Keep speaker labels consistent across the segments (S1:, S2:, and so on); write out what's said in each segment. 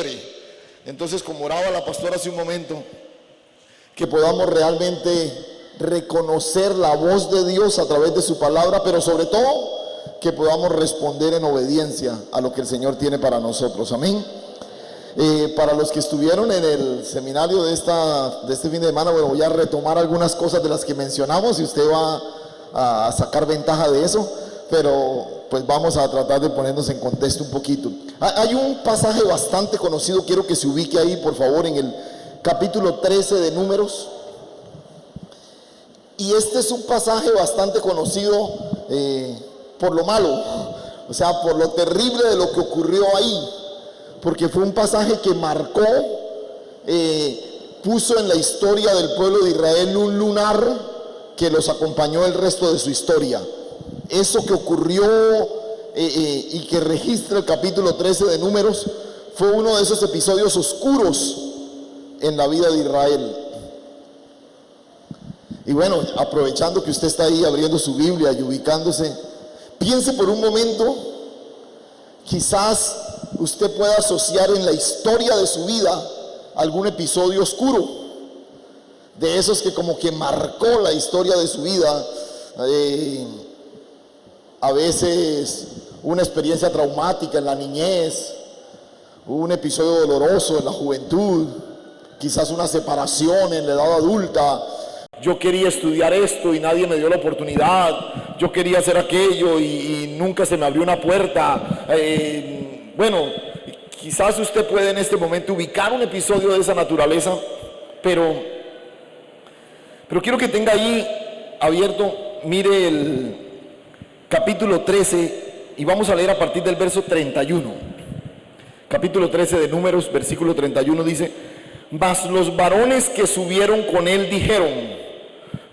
S1: quiebre. Entonces, como oraba la pastora hace un momento, que podamos realmente reconocer la voz de Dios a través de su palabra, pero sobre todo que podamos responder en obediencia a lo que el Señor tiene para nosotros. Amén. Para los que estuvieron en el seminario de este fin de semana, bueno, voy a retomar algunas cosas de las que mencionamos y usted va a sacar ventaja de eso, pero pues vamos a tratar de ponernos en contexto un poquito. Hay un pasaje bastante conocido, quiero que se ubique ahí por favor, en el capítulo 13 de Números. Y este es un pasaje bastante conocido por lo malo, o sea, por lo terrible de lo que ocurrió ahí, porque fue un pasaje que marcó, puso en la historia del pueblo de Israel un lunar que los acompañó el resto de su historia. Eso que ocurrió y que registra el capítulo 13 de Números fue uno de esos episodios oscuros en la vida de Israel. Y bueno, aprovechando que usted está ahí abriendo su Biblia y ubicándose, piense por un momento, quizás usted pueda asociar en la historia de su vida algún episodio oscuro, de esos que como que marcó la historia de su vida, a veces una experiencia traumática en la niñez, un episodio doloroso en la juventud, quizás una separación en la edad adulta. Yo quería estudiar esto y nadie me dio la oportunidad, yo quería hacer aquello y nunca se me abrió una puerta. Bueno, quizás usted puede en este momento ubicar un episodio de esa naturaleza, pero quiero que tenga ahí abierto, mire el capítulo 13 y vamos a leer a partir del verso 31. Capítulo 13 de Números, versículo 31 dice: mas los varones que subieron con él dijeron: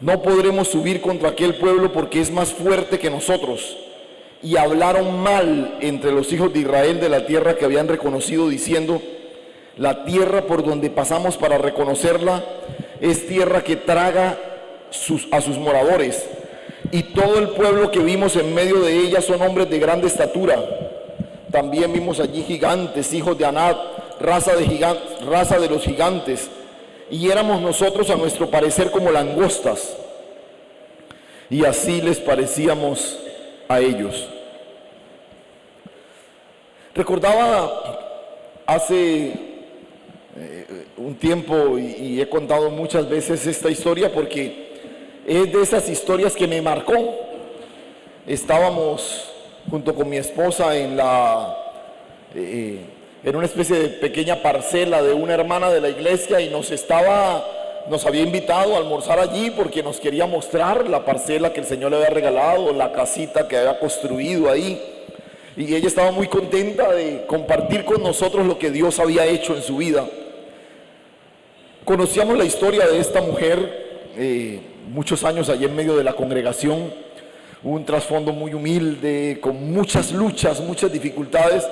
S1: no podremos subir contra aquel pueblo porque es más fuerte que nosotros. Y hablaron mal entre los hijos de Israel de la tierra que habían reconocido, diciendo: la tierra por donde pasamos para reconocerla es tierra que traga a sus moradores, y todo el pueblo que vimos en medio de ella son hombres de grande estatura. También vimos allí gigantes, hijos de Anat, raza de los gigantes, y éramos nosotros a nuestro parecer como langostas, y así les parecíamos a ellos. Recordaba hace un tiempo y he contado muchas veces esta historia porque es de esas historias que me marcó. Estábamos junto con mi esposa en una especie de pequeña parcela de una hermana de la iglesia y nos había invitado a almorzar allí porque nos quería mostrar la parcela que el Señor le había regalado, la casita que había construido ahí, y ella estaba muy contenta de compartir con nosotros lo que Dios había hecho en su vida. Conocíamos la historia de esta mujer muchos años allí en medio de la congregación, un trasfondo muy humilde, con muchas luchas, muchas dificultades.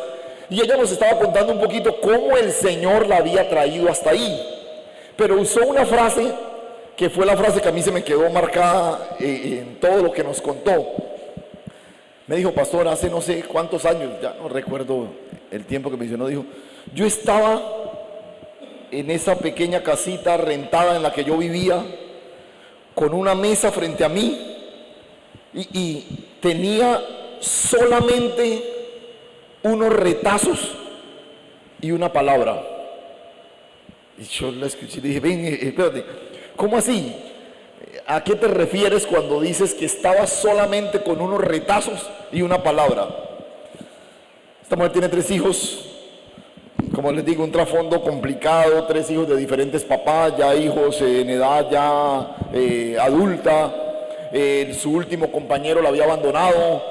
S1: Y ella nos estaba contando un poquito cómo el Señor la había traído hasta ahí. Pero usó una frase que fue la frase que a mí se me quedó marcada en todo lo que nos contó. Me dijo: pastor, hace no sé cuántos años, ya no recuerdo el tiempo que mencionó, dijo: yo estaba en esa pequeña casita rentada en la que yo vivía, con una mesa frente a mí, y tenía solamente unos retazos y una palabra. Y yo la escuché y dije: ven, espérate, ¿cómo así? ¿A qué te refieres cuando dices que estabas solamente con unos retazos y una palabra? Esta mujer tiene 3 hijos, como les digo, un trasfondo complicado, 3 hijos de diferentes papás, ya hijos en edad ya adulta. Su último compañero la había abandonado.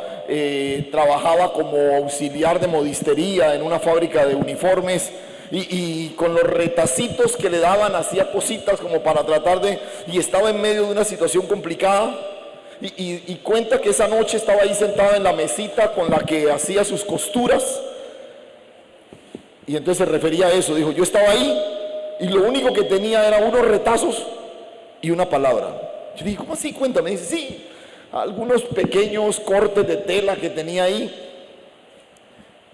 S1: Trabajaba como auxiliar de modistería en una fábrica de uniformes y con los retacitos que le daban hacía cositas como para tratar de, y estaba en medio de una situación complicada y cuenta que esa noche estaba ahí sentada en la mesita con la que hacía sus costuras, y entonces se refería a eso. Dijo: yo estaba ahí y lo único que tenía era unos retazos y una palabra. Yo dije: ¿cómo así? Cuéntame. Dice: sí, algunos pequeños cortes de tela que tenía ahí,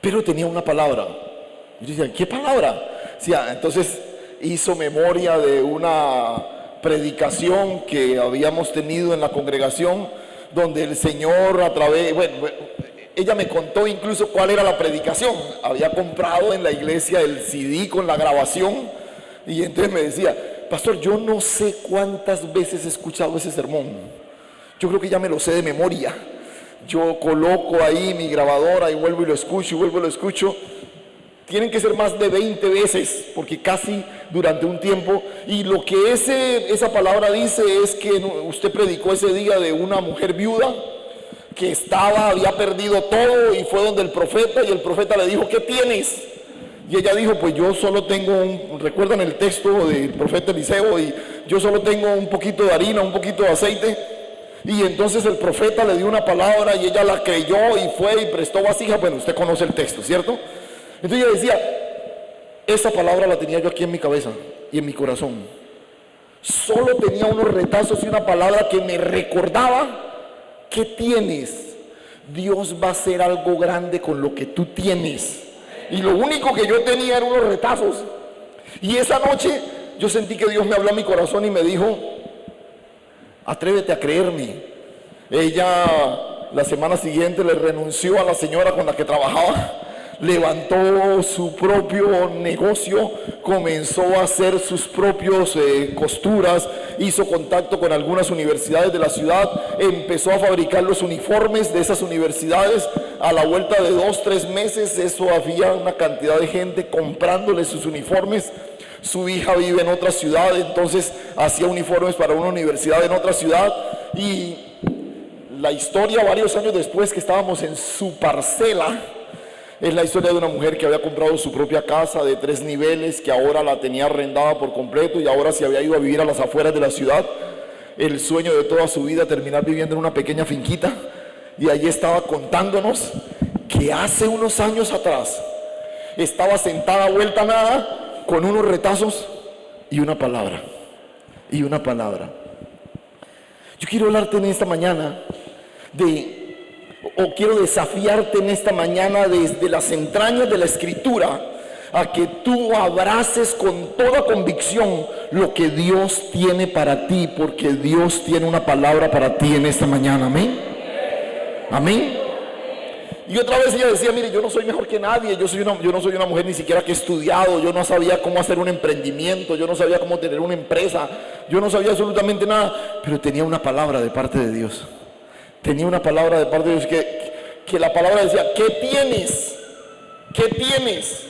S1: pero tenía una palabra. Y yo decía, ¿qué palabra? Entonces hizo memoria de una predicación que habíamos tenido en la congregación, donde el Señor a través, ella me contó incluso cuál era la predicación. Había comprado en la iglesia el CD con la grabación, y entonces me decía, pastor, yo no sé cuántas veces he escuchado ese sermón, yo creo que ya me lo sé de memoria. Yo coloco ahí mi grabadora y vuelvo y lo escucho, y vuelvo y lo escucho. Tienen que ser más de 20 veces, porque casi durante un tiempo. Y lo que esa palabra dice es que usted predicó ese día de una mujer viuda que había perdido todo, y fue donde el profeta, y el profeta le dijo, ¿qué tienes? Y ella dijo, pues yo solo tengo recuerdan el texto del profeta Eliseo, y yo solo tengo un poquito de harina, un poquito de aceite. Y entonces el profeta le dio una palabra y ella la creyó y fue y prestó vasija. Bueno, usted conoce el texto, ¿cierto? Entonces ella decía, esa palabra la tenía yo aquí en mi cabeza y en mi corazón. Solo tenía unos retazos y una palabra que me recordaba, ¿qué tienes? Dios va a hacer algo grande con lo que tú tienes. Y lo único que yo tenía eran unos retazos. Y esa noche yo sentí que Dios me habló a mi corazón y me dijo, atrévete a creerme. Ella la semana siguiente le renunció a la señora con la que trabajaba, levantó su propio negocio, comenzó a hacer sus propios costuras, hizo contacto con algunas universidades de la ciudad, empezó a fabricar los uniformes de esas universidades. A la vuelta de 2-3 meses, había una cantidad de gente comprándole sus uniformes. Su hija vive en otra ciudad, entonces hacía uniformes para una universidad en otra ciudad. Y la historia, varios años después, que estábamos en su parcela, es la historia de una mujer que había comprado su propia casa de 3 niveles, que ahora la tenía arrendada por completo, y ahora se había ido a vivir a las afueras de la ciudad. El sueño de toda su vida, terminar viviendo en una pequeña finquita. Y allí estaba contándonos que hace unos años atrás estaba sentada vuelta a nada, con unos retazos y una palabra. Y una palabra. Yo quiero hablarte en esta mañana quiero desafiarte en esta mañana desde las entrañas de la Escritura, a que tú abraces con toda convicción lo que Dios tiene para ti, porque Dios tiene una palabra para ti en esta mañana. Amén. Amén. Y otra vez ella decía, mire, yo no soy mejor que nadie, yo no soy una mujer ni siquiera que he estudiado, yo no sabía cómo hacer un emprendimiento, yo no sabía cómo tener una empresa, yo no sabía absolutamente nada, pero tenía una palabra de parte de Dios. Tenía una palabra de parte de Dios que la palabra decía, ¿qué tienes? ¿Qué tienes?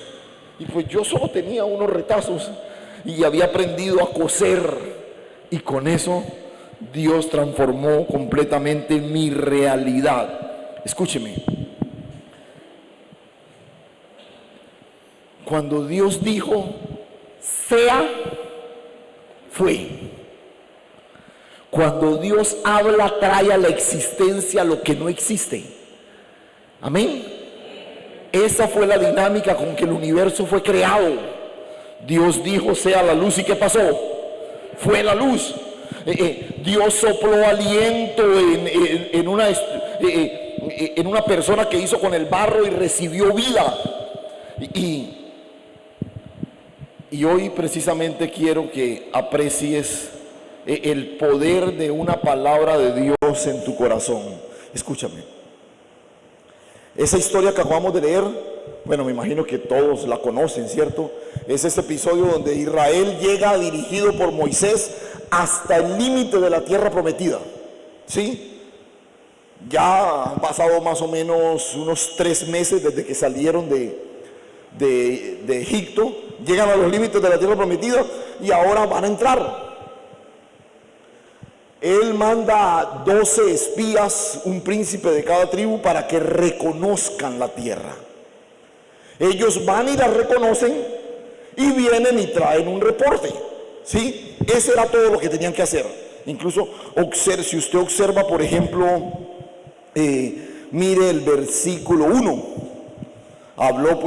S1: Y pues yo solo tenía unos retazos y había aprendido a coser, y con eso Dios transformó completamente mi realidad. Escúcheme. Cuando Dios dijo, sea, fue. Cuando Dios habla, trae a la existencia lo que no existe. Amén. Esa fue la dinámica con que el universo fue creado. Dios dijo, sea la luz, ¿y qué pasó? Fue la luz. Dios sopló aliento en una persona que hizo con el barro y recibió vida. Y hoy precisamente quiero que aprecies el poder de una palabra de Dios en tu corazón. Escúchame. Esa historia que acabamos de leer, bueno, me imagino que todos la conocen, ¿cierto? Es ese episodio donde Israel llega dirigido por Moisés hasta el límite de la tierra prometida. ¿Sí? Ya han pasado más o menos unos 3 meses desde que salieron de Egipto. Llegan a los límites de la tierra prometida y ahora van a entrar. Él manda 12 espías, un príncipe de cada tribu, para que reconozcan la tierra. Ellos van y la reconocen y vienen y traen un reporte. ¿Sí? Ese era todo lo que tenían que hacer. Incluso si usted observa, por ejemplo, mire el versículo 1. Habló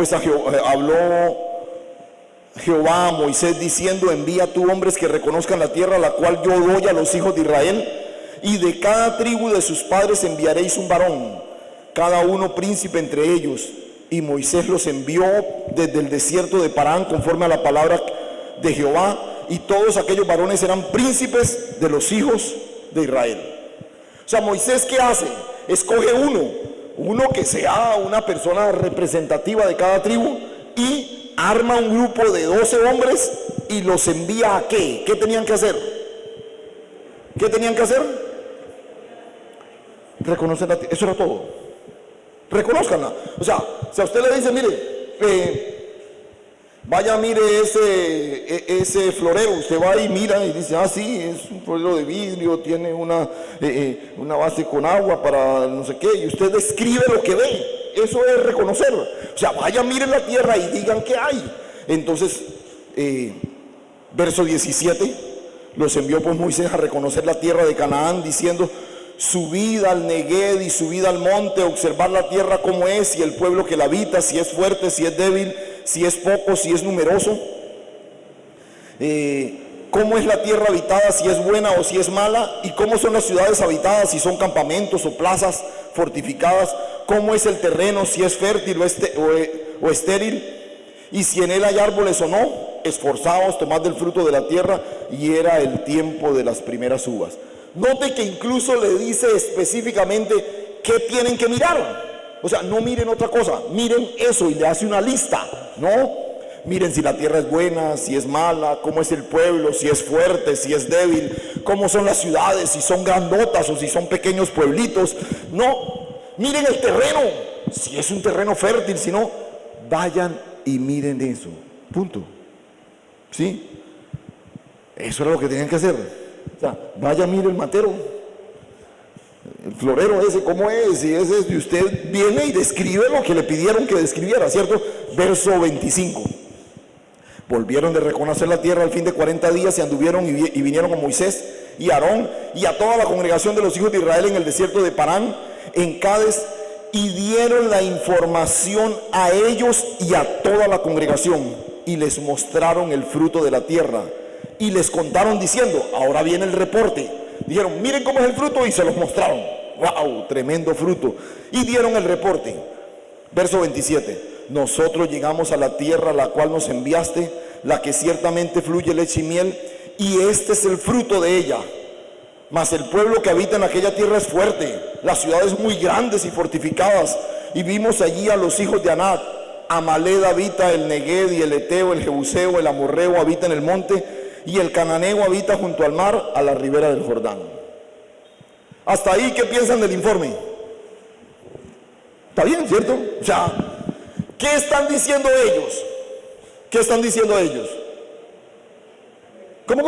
S1: Jehová a Moisés diciendo, envía tú hombres que reconozcan la tierra, la cual yo doy a los hijos de Israel, y de cada tribu de sus padres enviaréis un varón, cada uno príncipe entre ellos. Y Moisés los envió desde el desierto de Parán conforme a la palabra de Jehová, y todos aquellos varones eran príncipes de los hijos de Israel. O sea, Moisés, ¿qué hace? Escoge uno que sea una persona representativa de cada tribu, y arma un grupo de 12 hombres y los envía a ¿qué? ¿Qué tenían que hacer? ¿Qué tenían que hacer? Reconocer la tierra. Eso era todo. Reconózcanla. O sea, si a usted le dice, mire, vaya, mire ese florero, usted va y mira y dice, ah, sí, es un florero de vidrio, tiene una base con agua para no sé qué, y usted describe lo que ve. Eso es reconocerlo. O sea, vaya, miren la tierra y digan qué hay. Entonces, verso 17, los envió pues Moisés a reconocer la tierra de Canaán, diciendo, subid al Negued y subid al monte, observar la tierra cómo es, y el pueblo que la habita, si es fuerte, si es débil, si es poco, si es numeroso, cómo es la tierra habitada, si es buena o si es mala, y cómo son las ciudades habitadas, si son campamentos o plazas fortificadas, cómo es el terreno, si es fértil o estéril, y si en él hay árboles o no. Esforzaos, tomad del fruto de la tierra. Y era el tiempo de las primeras uvas. Note que incluso le dice específicamente qué tienen que mirar. O sea, no miren otra cosa, miren eso, y le hace una lista, ¿no? Miren si la tierra es buena, si es mala, cómo es el pueblo, si es fuerte, si es débil, cómo son las ciudades, si son grandotas o si son pequeños pueblitos. No, miren el terreno, si es un terreno fértil, si no, vayan y miren eso, punto. ¿Sí? Eso era lo que tenían que hacer. O sea, vaya, mire el matero, el florero ese, cómo es, y ese, y usted viene y describe lo que le pidieron que describiera, ¿cierto? Verso 25. Volvieron de reconocer la tierra al fin de 40 días y anduvieron y vinieron con Moisés y Aarón y a toda la congregación de los hijos de Israel en el desierto de Parán, en Cades, y dieron la información a ellos y a toda la congregación, y les mostraron el fruto de la tierra, y les contaron diciendo, ahora viene el reporte. Dijeron, miren cómo es el fruto, y se los mostraron. ¡Wow! Tremendo fruto. Y dieron el reporte. Verso 27. Nosotros llegamos a la tierra a la cual nos enviaste, la que ciertamente fluye leche y miel, y este es el fruto de ella. Mas el pueblo que habita en aquella tierra es fuerte, las ciudades muy grandes y fortificadas, y vimos allí a los hijos de Anac. Amaled habita el Negued, y el Eteo, el Jebuseo, el Amorreo habita en el monte, y el Cananeo habita junto al mar, a la ribera del Jordán. Hasta ahí, ¿qué piensan del informe? ¿Está bien, cierto? O sea, ¿qué están diciendo ellos? ¿Qué están diciendo ellos? ¿Cómo?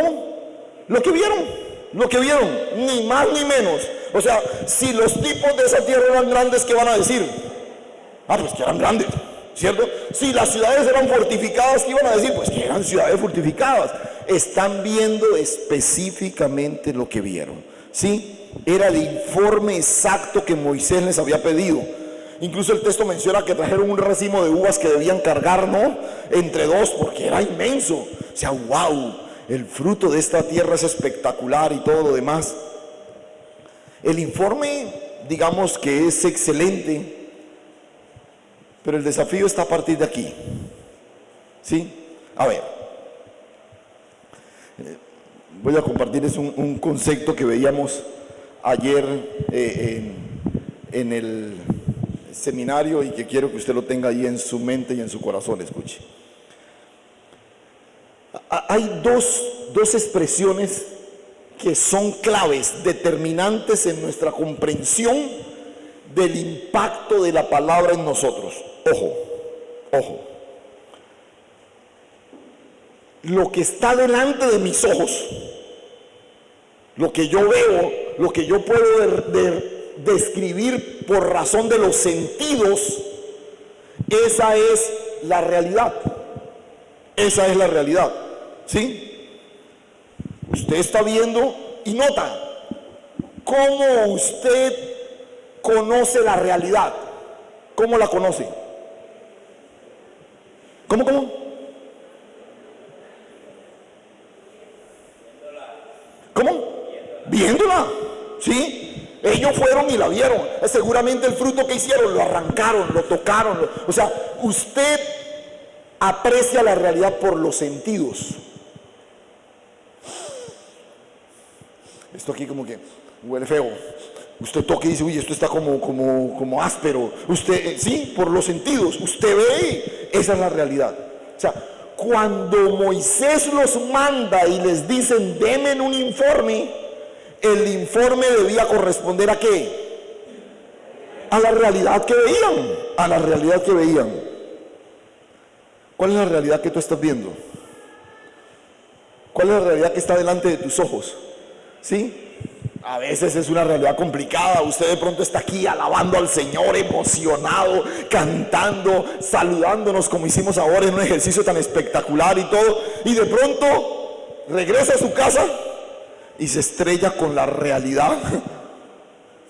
S1: Lo que vieron, ni más ni menos. O sea, si los tipos de esa tierra eran grandes, ¿qué van a decir? Ah, pues que eran grandes, ¿cierto? Si las ciudades eran fortificadas, ¿qué iban a decir? Pues que eran ciudades fortificadas. Están viendo específicamente lo que vieron, ¿sí? Era el informe exacto que Moisés les había pedido. Incluso el texto menciona que trajeron un racimo de uvas que debían cargar, ¿no? Entre dos, porque era inmenso. O sea, wow, el fruto de esta tierra es espectacular y todo lo demás. El informe, digamos que es excelente, pero el desafío está a partir de aquí, ¿sí? A ver, voy a compartirles un concepto que veíamos ayer en el seminario, y que quiero que usted lo tenga ahí en su mente y en su corazón. Escuche. Hay dos expresiones que son claves, determinantes en nuestra comprensión del impacto de la palabra en nosotros. Ojo. Lo que está delante de mis ojos, lo que yo veo, lo que yo puedo describir por razón de los sentidos, esa es la realidad. Esa es la realidad, ¿sí? Usted está viendo y nota cómo usted conoce la realidad. ¿Cómo la conoce? ¿Cómo? ¿Cómo? Viéndola, ¿sí? ellos fueron y la vieron. Seguramente el fruto que hicieron lo arrancaron, lo tocaron. O sea, usted aprecia la realidad por los sentidos. Esto aquí como que huele feo. Usted toca y dice, uy, esto está como áspero. Usted, sí, por los sentidos. Usted ve, esa es la realidad. O sea, cuando Moisés los manda y les dicen, denme un informe, el informe debía corresponder ¿a qué? A la realidad que veían. A la realidad que veían. ¿Cuál es la realidad que tú estás viendo? ¿Cuál es la realidad que está delante de tus ojos? ¿Sí? A veces es una realidad complicada. Usted de pronto está aquí alabando al Señor, emocionado, cantando, saludándonos como hicimos ahora en un ejercicio tan espectacular y todo. Y de pronto regresa a su casa y se estrella con la realidad.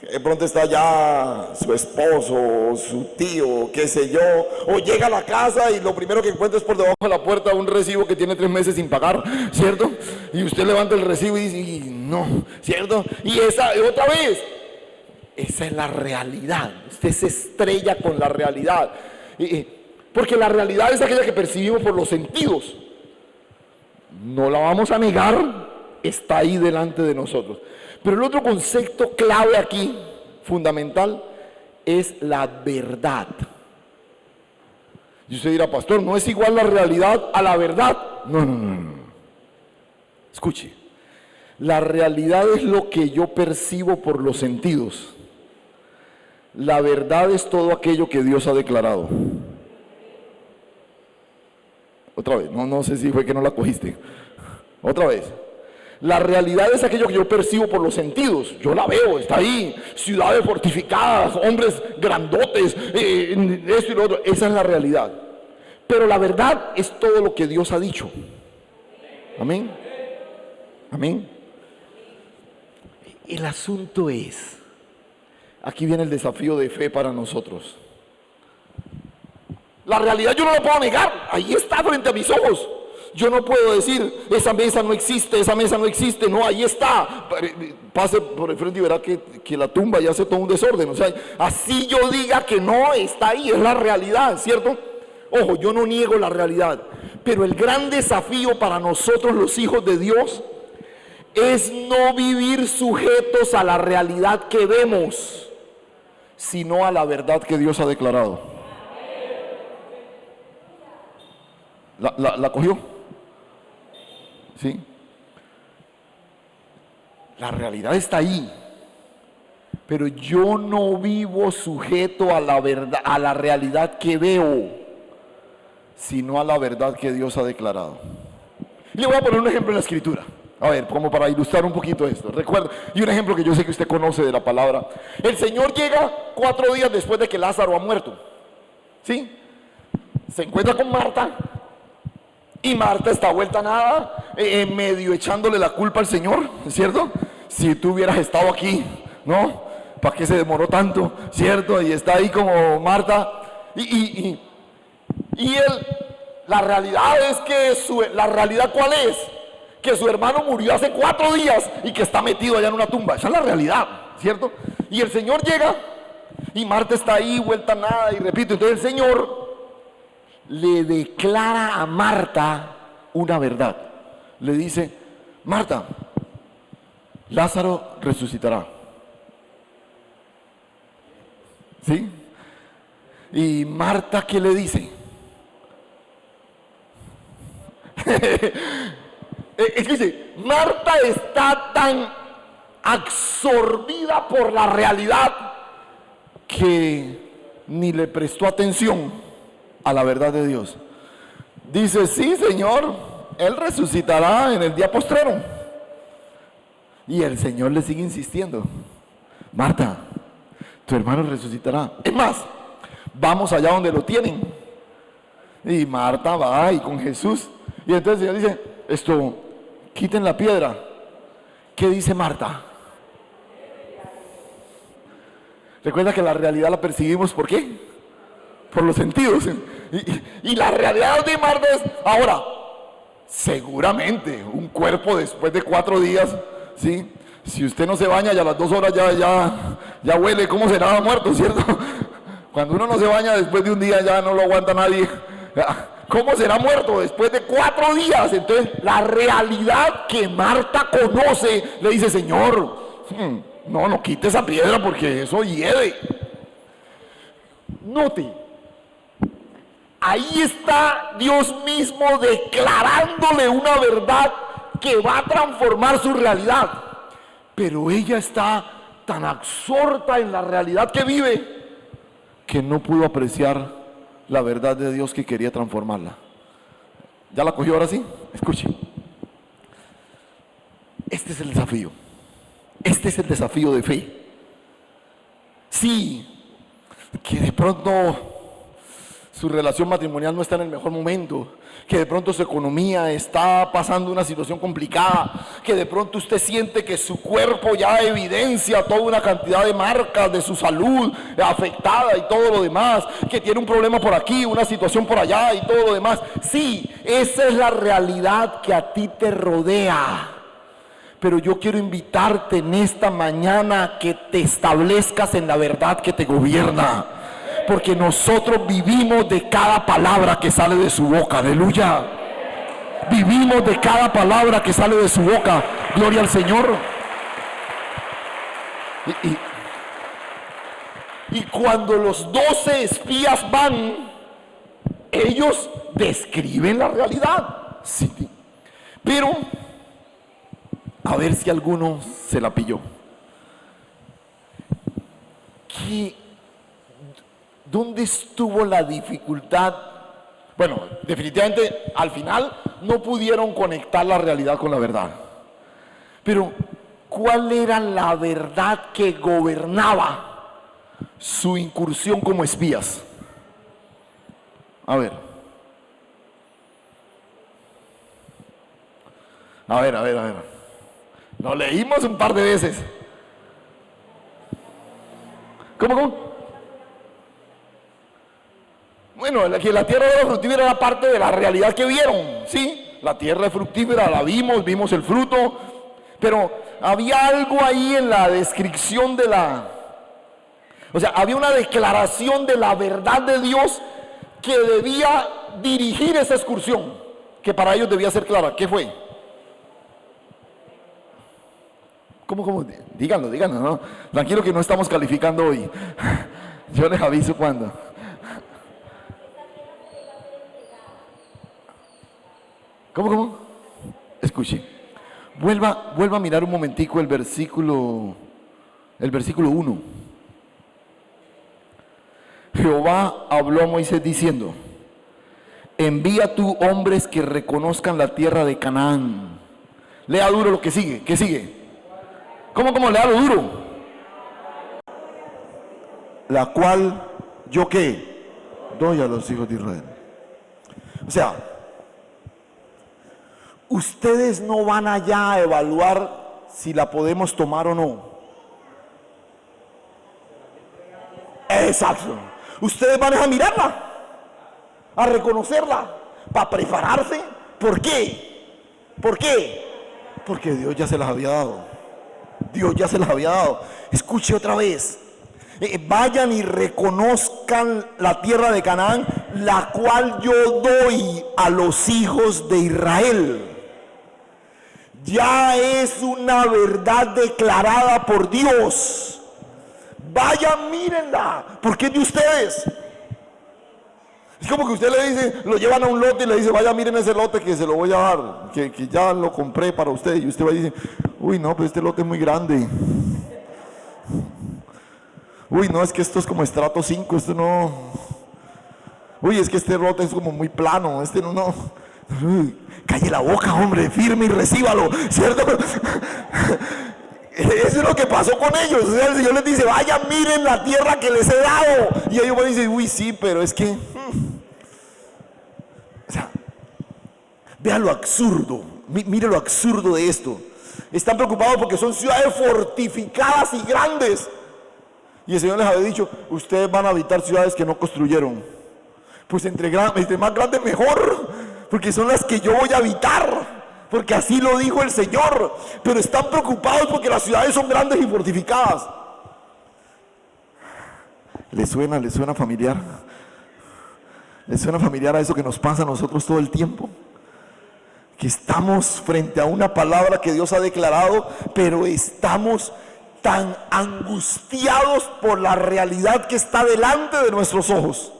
S1: De pronto está ya su esposo, su tío, qué sé yo, o llega a la casa y lo primero que encuentra es por debajo de la puerta un recibo que tiene 3 meses sin pagar, ¿cierto? Y usted levanta el recibo y dice, y no, ¿cierto? Y esa, otra vez, esa es la realidad. Usted se estrella con la realidad. Porque la realidad es aquella que percibimos por los sentidos. No la vamos a negar, está ahí delante de nosotros. Pero el otro concepto clave aquí, fundamental, es la verdad. Y usted dirá, pastor, ¿no es igual la realidad a la verdad? No. Escuche, la realidad es lo que yo percibo por los sentidos. La verdad es todo aquello que Dios ha declarado. Otra vez, no sé si fue que no la cogiste. Otra vez. La realidad es aquello que yo percibo por los sentidos. Yo la veo, está ahí. Ciudades fortificadas, hombres grandotes, esto y lo otro. Esa es la realidad. Pero la verdad es todo lo que Dios ha dicho. Amén. Amén. El asunto es, aquí viene el desafío de fe para nosotros. La realidad yo no la puedo negar. Ahí está frente a mis ojos. Yo no puedo decir, esa mesa no existe, esa mesa no existe. No, ahí está. Pase por el frente y verá que la tumba ya hace todo un desorden. O sea, así yo diga que no, está ahí, es la realidad, ¿cierto? Ojo, yo no niego la realidad. Pero el gran desafío para nosotros los hijos de Dios es no vivir sujetos a la realidad que vemos, sino a la verdad que Dios ha declarado. ¿La cogió? ¿Sí? La realidad está ahí, pero yo no vivo sujeto a la verdad, a la realidad que veo, sino a la verdad que Dios ha declarado. Le voy a poner un ejemplo en la escritura, a ver, como para ilustrar un poquito esto. Recuerda, y un ejemplo que yo sé que usted conoce de la palabra. El Señor llega 4 días después de que Lázaro ha muerto, ¿sí? Se encuentra con Marta. Y Marta está vuelta a nada, medio echándole la culpa al Señor, ¿cierto? Si tú hubieras estado aquí, ¿no? ¿Para qué se demoró tanto? ¿Cierto? Y está ahí como Marta. Y él, la realidad es que la realidad ¿cuál es? Que su hermano murió hace 4 días y que está metido allá en una tumba. Esa es la realidad, ¿cierto? Y el Señor llega y Marta está ahí vuelta a nada. Y repito, entonces el Señor le declara a Marta una verdad. Le dice, Marta, Lázaro resucitará. ¿Sí? Y Marta, ¿qué le dice? Es que dice, Marta está tan absorbida por la realidad que ni le prestó atención a la verdad de Dios. Dice, sí, Señor, Él resucitará en el día postrero. Y el Señor le sigue insistiendo, Marta, tu hermano resucitará. Es más, vamos allá donde lo tienen. Y Marta va y con Jesús. Y entonces el Señor dice, quiten la piedra. ¿Qué dice Marta? Recuerda que la realidad la percibimos, ¿por qué? Por los sentidos. Y la realidad de Marta es, ahora, seguramente un cuerpo después de 4 días, ¿sí? Si usted no se baña, ya a las 2 horas ya huele. ¿Cómo será muerto, cierto? Cuando uno no se baña después de un día, ya no lo aguanta nadie. ¿Cómo será muerto después de 4 días? Entonces, la realidad que Marta conoce, le dice: Señor, no quite esa piedra porque eso hiede. Note, ahí está Dios mismo declarándole una verdad que va a transformar su realidad. Pero ella está tan absorta en la realidad que vive que no pudo apreciar la verdad de Dios que quería transformarla. ¿Ya la cogió ahora sí? Escuche. Este es el desafío. Este es el desafío de fe. Sí, que de pronto su relación matrimonial no está en el mejor momento, que de pronto su economía está pasando una situación complicada, que de pronto usted siente que su cuerpo ya evidencia toda una cantidad de marcas de su salud afectada y todo lo demás, que tiene un problema por aquí, una situación por allá y todo lo demás. Sí, esa es la realidad que a ti te rodea. Pero yo quiero invitarte en esta mañana a que te establezcas en la verdad que te gobierna. Porque nosotros vivimos de cada palabra que sale de su boca. Aleluya. Vivimos de cada palabra que sale de su boca. Gloria al Señor. Y cuando los 12 espías van, ellos describen la realidad. Sí. Pero a ver si alguno se la pilló. ¿Dónde estuvo la dificultad? Bueno, definitivamente al final no pudieron conectar la realidad con la verdad. Pero ¿cuál era la verdad que gobernaba su incursión como espías? A ver. Lo leímos un par de veces. ¿Cómo? Bueno, que la tierra era fructífera era parte de la realidad que vieron, ¿sí? La tierra es fructífera, la vimos el fruto, pero había algo ahí en la descripción o sea, había una declaración de la verdad de Dios que debía dirigir esa excursión, que para ellos debía ser clara. ¿Qué fue? ¿Cómo? Díganlo, ¿no? Tranquilo que no estamos calificando hoy. Yo les aviso cuando. ¿Cómo? Escuche. Vuelva a mirar un momentico el versículo 1. Jehová habló a Moisés diciendo: envía tú hombres que reconozcan la tierra de Canaán. Lea duro lo que sigue. ¿Qué sigue? ¿Cómo lea lo duro? La cual yo ¿qué? Doy a los hijos de Israel. O sea, ustedes no van allá a evaluar si la podemos tomar o no. Exacto. Ustedes van a mirarla, a reconocerla, para prepararse. ¿Por qué? Porque Dios ya se las había dado. Escuche otra vez. Vayan y reconozcan la tierra de Canaán, la cual yo doy a los hijos de Israel. Ya es una verdad declarada por Dios. Vayan, mírenla, porque es de ustedes. Es como que usted le dice, lo llevan a un lote y le dice: vaya, miren ese lote que se lo voy a dar, que ya lo compré para usted. Y usted va y dice: uy, no, pues este lote es muy grande. Uy, no, es que esto es como estrato 5, esto no. Uy, es que este lote es como muy plano, este no. Uy, calle la boca, hombre, firme y recíbalo, ¿cierto? Eso es lo que pasó con ellos. O sea, el Señor les dice: vayan, miren la tierra que les he dado. Y ellos van y dicen: uy, sí, pero es que o sea, vea lo absurdo. Mire lo absurdo de esto. Están preocupados porque son ciudades fortificadas y grandes. Y el Señor les había dicho: ustedes van a habitar ciudades que no construyeron. Pues entre más grandes mejor, porque son las que yo voy a habitar. porque así lo dijo el Señor, pero están preocupados porque las ciudades son grandes y fortificadas. ¿Le suena familiar? ¿Le suena familiar a eso que nos pasa a nosotros todo el tiempo? Que estamos frente a una palabra que Dios ha declarado, pero estamos tan angustiados por la realidad que está delante de nuestros ojos,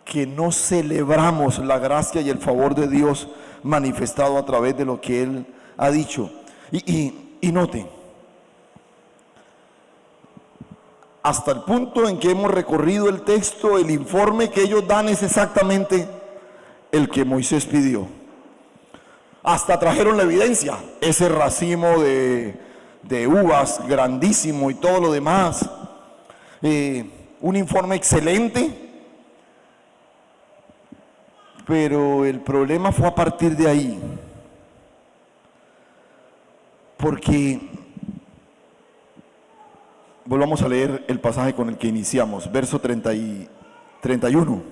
S1: que no celebramos la gracia y el favor de Dios manifestado a través de lo que Él ha dicho. Y note, hasta el punto en que hemos recorrido el texto, el informe que ellos dan es exactamente el que Moisés pidió. Hasta trajeron la evidencia, ese racimo de uvas grandísimo y todo lo demás. Un informe excelente. Pero el problema fue a partir de ahí, porque volvamos a leer el pasaje con el que iniciamos, verso 30 y 31.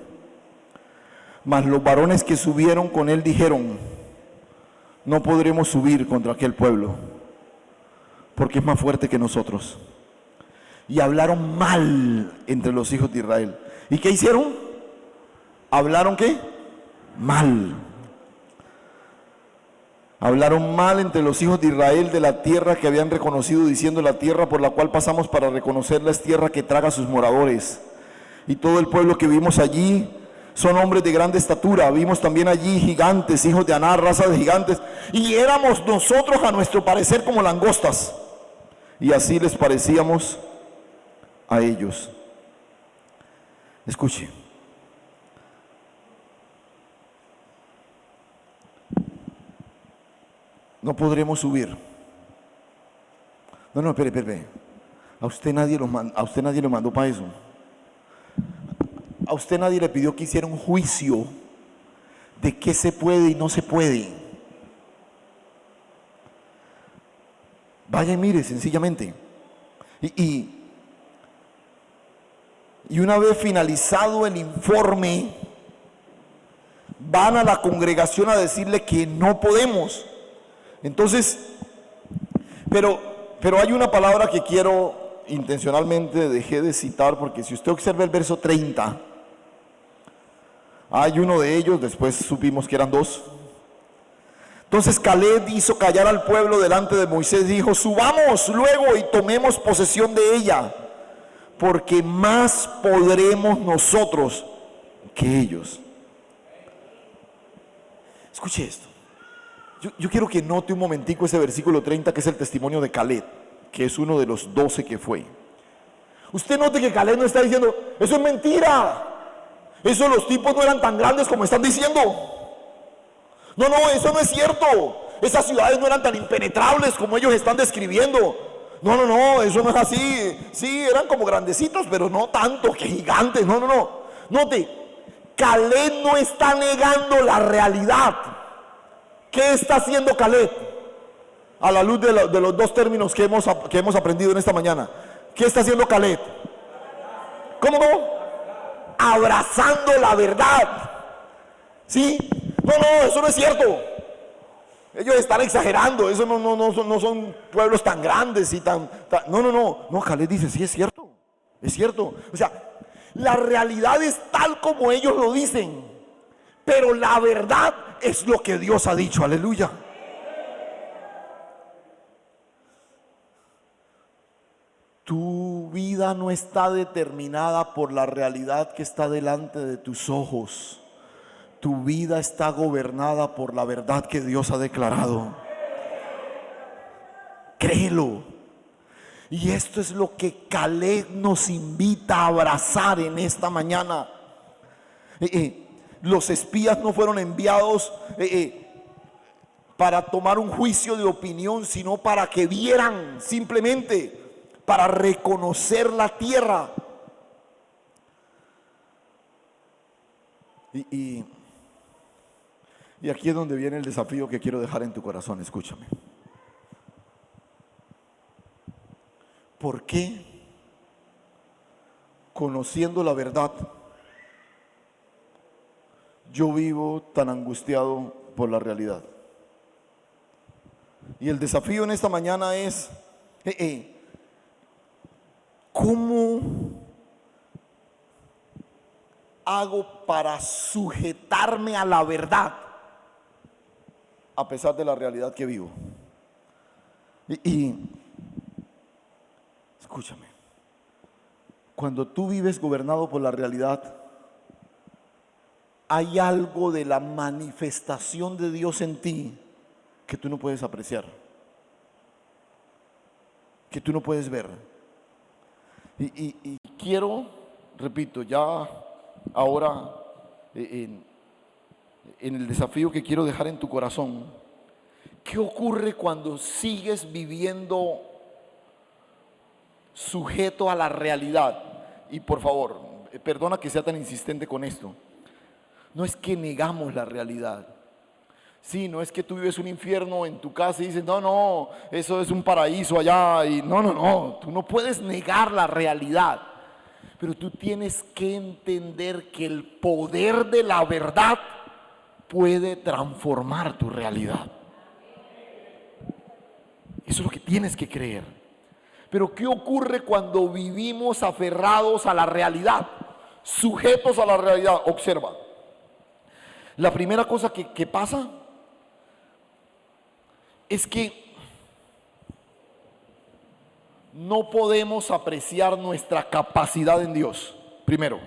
S1: Mas los varones que subieron con él dijeron: no podremos subir contra aquel pueblo, porque es más fuerte que nosotros. Y hablaron mal entre los hijos de Israel. ¿Y qué hicieron? ¿Hablaron qué? Mal. Hablaron mal entre los hijos de Israel de la tierra que habían reconocido, diciendo: la tierra por la cual pasamos para reconocerla es tierra que traga a sus moradores. Y todo el pueblo que vimos allí son hombres de grande estatura. Vimos también allí gigantes, hijos de Aná, raza de gigantes. Y éramos nosotros a nuestro parecer como langostas. Y así les parecíamos a ellos. Escuche. No podremos subir. No, espere. A usted nadie lo mandó para eso. A usted nadie le pidió que hiciera un juicio de qué se puede y no se puede. Vaya y mire, sencillamente. Y una vez finalizado el informe, van a la congregación a decirle que no podemos. Entonces, pero hay una palabra que quiero intencionalmente dejé de citar, porque si usted observa el verso 30, hay uno de ellos, después supimos que eran dos. Entonces Caleb hizo callar al pueblo delante de Moisés, dijo: subamos luego y tomemos posesión de ella, porque más podremos nosotros que ellos. Escuche esto. Yo quiero que note un momentico ese versículo 30, que es el testimonio de Caleb, que es uno de los 12 que fue. Usted note que Caleb no está diciendo: eso es mentira, eso los tipos no eran tan grandes como están diciendo. No, eso no es cierto. Esas ciudades no eran tan impenetrables como ellos están describiendo. No, eso no es así. Sí, eran como grandecitos, pero no tanto, que gigantes. No. Note, Caleb no está negando la realidad. ¿Qué está haciendo Caleb? A la luz de los dos términos que hemos aprendido en esta mañana. ¿Qué está haciendo Caleb? ¿Cómo? Abrazando la verdad. ¿Sí? No, eso no es cierto. Ellos están exagerando. Eso no son pueblos tan grandes y tan. No, Caleb dice: sí, es cierto. Es cierto. O sea, la realidad es tal como ellos lo dicen, pero la verdad es lo que Dios ha dicho. Aleluya. Tu vida no está determinada por la realidad que está delante de tus ojos. Tu vida está gobernada por la verdad que Dios ha declarado. Créelo. Y esto es lo que Caleb nos invita a abrazar en esta mañana. Los espías no fueron enviados para tomar un juicio de opinión, sino para que vieran, simplemente para reconocer la tierra. Y aquí es donde viene el desafío que quiero dejar en tu corazón. Escúchame. ¿Por qué, conociendo la verdad, yo vivo tan angustiado por la realidad. Y el desafío en esta mañana es, ¿cómo hago para sujetarme a la verdad a pesar de la realidad que vivo? Y escúchame, cuando tú vives gobernado por la realidad, hay algo de la manifestación de Dios en ti que tú no puedes apreciar, que tú no puedes ver. Y quiero, repito, ya ahora en el desafío que quiero dejar en tu corazón, ¿qué ocurre cuando sigues viviendo sujeto a la realidad? Y por favor, perdona que sea tan insistente con esto. No es que negamos la realidad. Sí, no es que tú vives un infierno en tu casa y dices, no, eso es un paraíso allá. Y no, tú no puedes negar la realidad. Pero tú tienes que entender que el poder de la verdad puede transformar tu realidad. Eso es lo que tienes que creer. Pero ¿qué ocurre cuando vivimos aferrados a la realidad? Sujetos a la realidad. Observa. La primera cosa que pasa es que no podemos apreciar nuestra capacidad en Dios. Primero,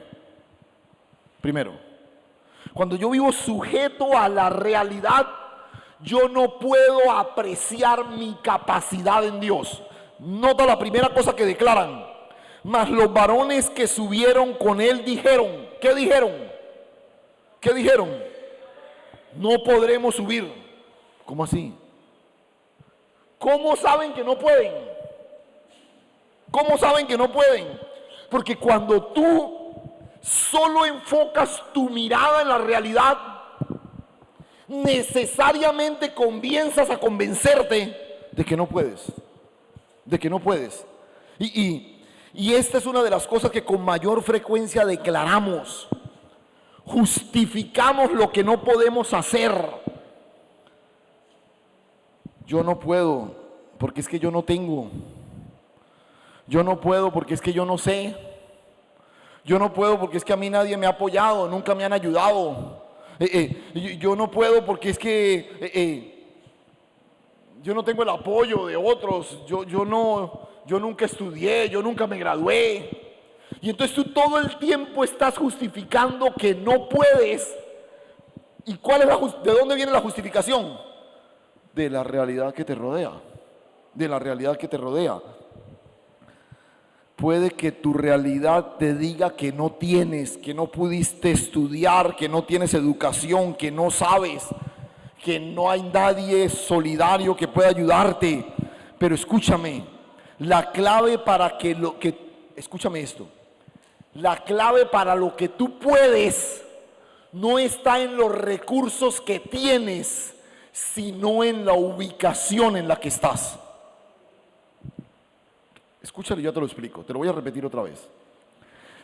S1: cuando yo vivo sujeto a la realidad, yo no puedo apreciar mi capacidad en Dios. Nota la primera cosa que declaran: mas los varones que subieron con él dijeron. ¿Qué dijeron? ¿Qué dijeron? No podremos subir. ¿Cómo así? ¿Cómo saben que no pueden? ¿Cómo saben que no pueden? Porque cuando tú solo enfocas tu mirada en la realidad, necesariamente comienzas a convencerte de que no puedes. De que no puedes. Y esta es una de las cosas que con mayor frecuencia declaramos. Justificamos lo que no podemos hacer. Yo no puedo porque es que yo no tengo. Yo no puedo porque es que yo no sé. Yo no puedo porque es que a mí nadie me ha apoyado, nunca me han ayudado. Yo no puedo porque es que yo no tengo el apoyo de otros. Yo nunca estudié, yo nunca me gradué. Y entonces tú todo el tiempo estás justificando que no puedes. ¿Y cuál es de dónde viene la justificación? De la realidad que te rodea. De la realidad que te rodea. Puede que tu realidad te diga que no tienes, que no pudiste estudiar, que no tienes educación, que no sabes, que no hay nadie solidario que pueda ayudarte. Pero escúchame, la clave para escúchame esto, la clave para lo que tú puedes no está en los recursos que tienes, sino en la ubicación en la que estás. Escúchalo, ya te lo explico, te lo voy a repetir otra vez.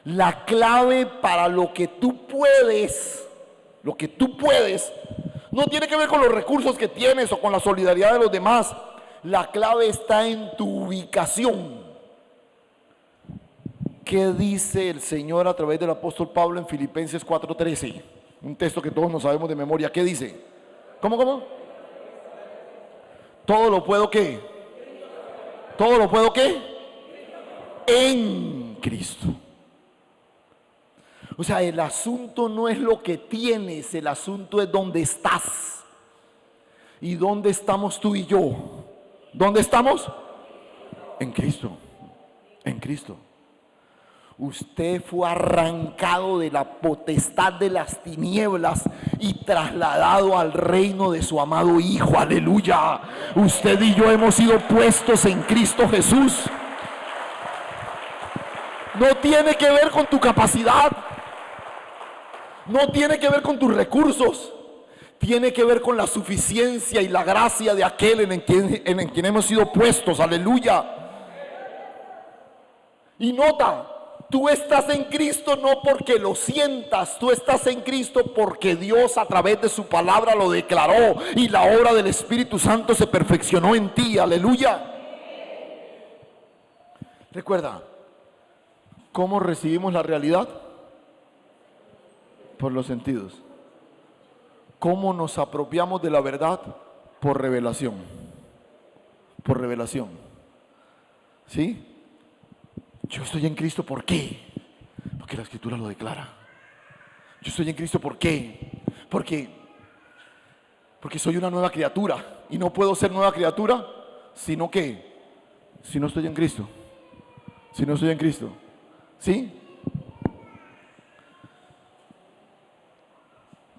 S1: La clave para lo que tú puedes, no tiene que ver con los recursos que tienes o con la solidaridad de los demás. La clave está en tu ubicación. ¿Qué dice el Señor a través del apóstol Pablo en Filipenses 4:13? Un texto que todos nos sabemos de memoria. ¿Qué dice? ¿Cómo? ¿Todo lo puedo qué? ¿Todo lo puedo qué? En Cristo. O sea, el asunto no es lo que tienes, el asunto es dónde estás. ¿Y dónde estamos tú y yo? ¿Dónde estamos? En Cristo. En Cristo. Usted fue arrancado de la potestad de las tinieblas y trasladado al reino de su amado Hijo. Aleluya. Usted y yo hemos sido puestos en Cristo Jesús. No tiene que ver con tu capacidad. No tiene que ver con tus recursos. Tiene que ver con la suficiencia y la gracia de aquel en quien hemos sido puestos. Aleluya. Y nota, Tú estás en Cristo no porque lo sientas, tú estás en Cristo porque Dios a través de su palabra lo declaró y la obra del Espíritu Santo se perfeccionó en ti. Aleluya. Recuerda, ¿cómo recibimos la realidad? Por los sentidos. ¿Cómo nos apropiamos de la verdad? Por revelación. Por revelación. ¿Sí? Yo estoy en Cristo, ¿por qué? Porque la Escritura lo declara. Yo estoy en Cristo, ¿por qué? Porque soy una nueva criatura. Y no puedo ser nueva criatura, sino que, si no estoy en Cristo. Si no estoy en Cristo. ¿Sí?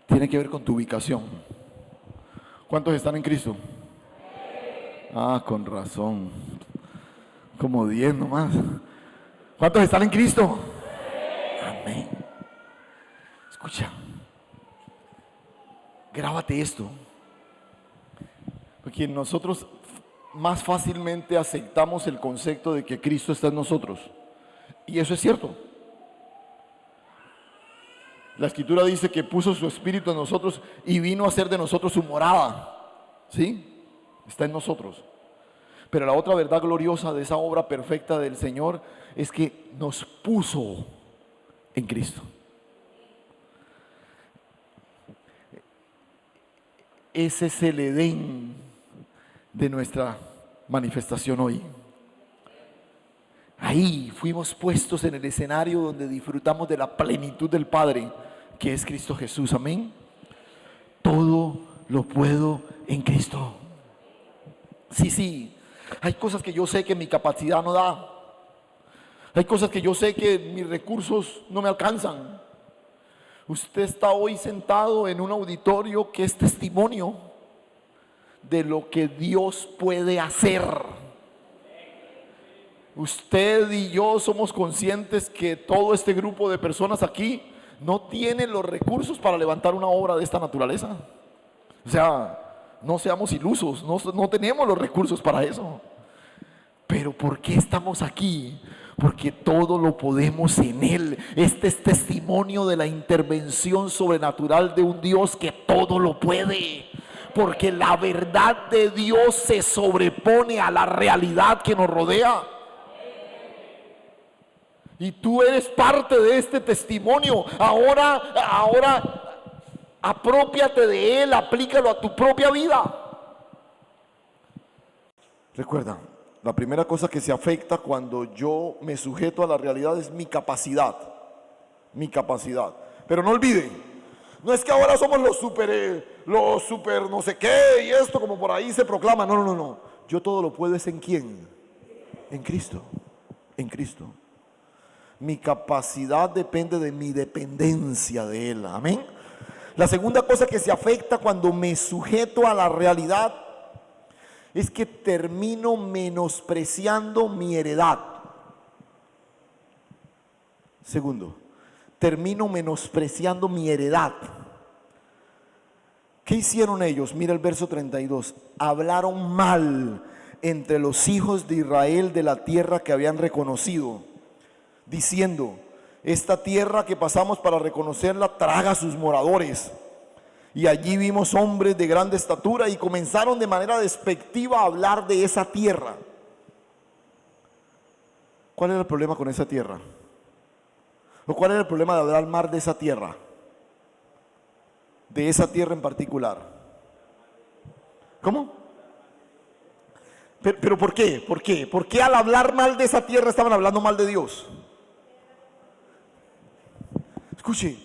S1: Tiene que ver con tu ubicación. ¿Cuántos están en Cristo? Ah, con razón. Como 10 nomás. ¿Cuántos están en Cristo? Amén. Escucha, grábate esto, porque nosotros más fácilmente aceptamos el concepto de que Cristo está en nosotros, y eso es cierto. La Escritura dice que puso su Espíritu en nosotros y vino a hacer de nosotros su morada. ¿Sí? Está en nosotros. Pero la otra verdad gloriosa de esa obra perfecta del Señor es que nos puso en Cristo. Ese es el Edén de nuestra manifestación hoy. Ahí fuimos puestos en el escenario donde disfrutamos de la plenitud del Padre, que es Cristo Jesús. Amén. Todo lo puedo en Cristo. Sí. Hay cosas que yo sé que mi capacidad no da. Hay cosas que yo sé que mis recursos no me alcanzan. Usted está hoy sentado en un auditorio que es testimonio de lo que Dios puede hacer. Usted y yo somos conscientes que todo este grupo de personas aquí no tiene los recursos para levantar una obra de esta naturaleza. O sea, no seamos ilusos, no tenemos los recursos para eso. Pero ¿por qué estamos aquí? Porque todo lo podemos en Él. Este es testimonio de la intervención sobrenatural de un Dios que todo lo puede. Porque la verdad de Dios se sobrepone a la realidad que nos rodea. Y tú eres parte de este testimonio. Ahora aprópiate de Él, aplícalo a tu propia vida. Recuerda, la primera cosa que se afecta cuando yo me sujeto a la realidad es mi capacidad. Mi capacidad. Pero no olviden, no es que ahora somos los super no sé qué y esto como por ahí se proclama. No. Yo todo lo puedo es en ¿quién? En Cristo. En Cristo. Mi capacidad depende de mi dependencia de Él. Amén. La segunda cosa que se afecta cuando me sujeto a la realidad es que termino menospreciando mi heredad. Segundo, termino menospreciando mi heredad. ¿Qué hicieron ellos? Mira el verso 32. Hablaron mal entre los hijos de Israel de la tierra que habían reconocido, diciendo: esta tierra que pasamos para reconocerla traga a sus moradores. Y allí vimos hombres de grande estatura, y comenzaron de manera despectiva a hablar de esa tierra. ¿Cuál era el problema con esa tierra? ¿O cuál era el problema de hablar mal de esa tierra? De esa tierra en particular. ¿Cómo? ¿Pero por qué? ¿Por qué? ¿Por qué al hablar mal de esa tierra estaban hablando mal de Dios? Escuche,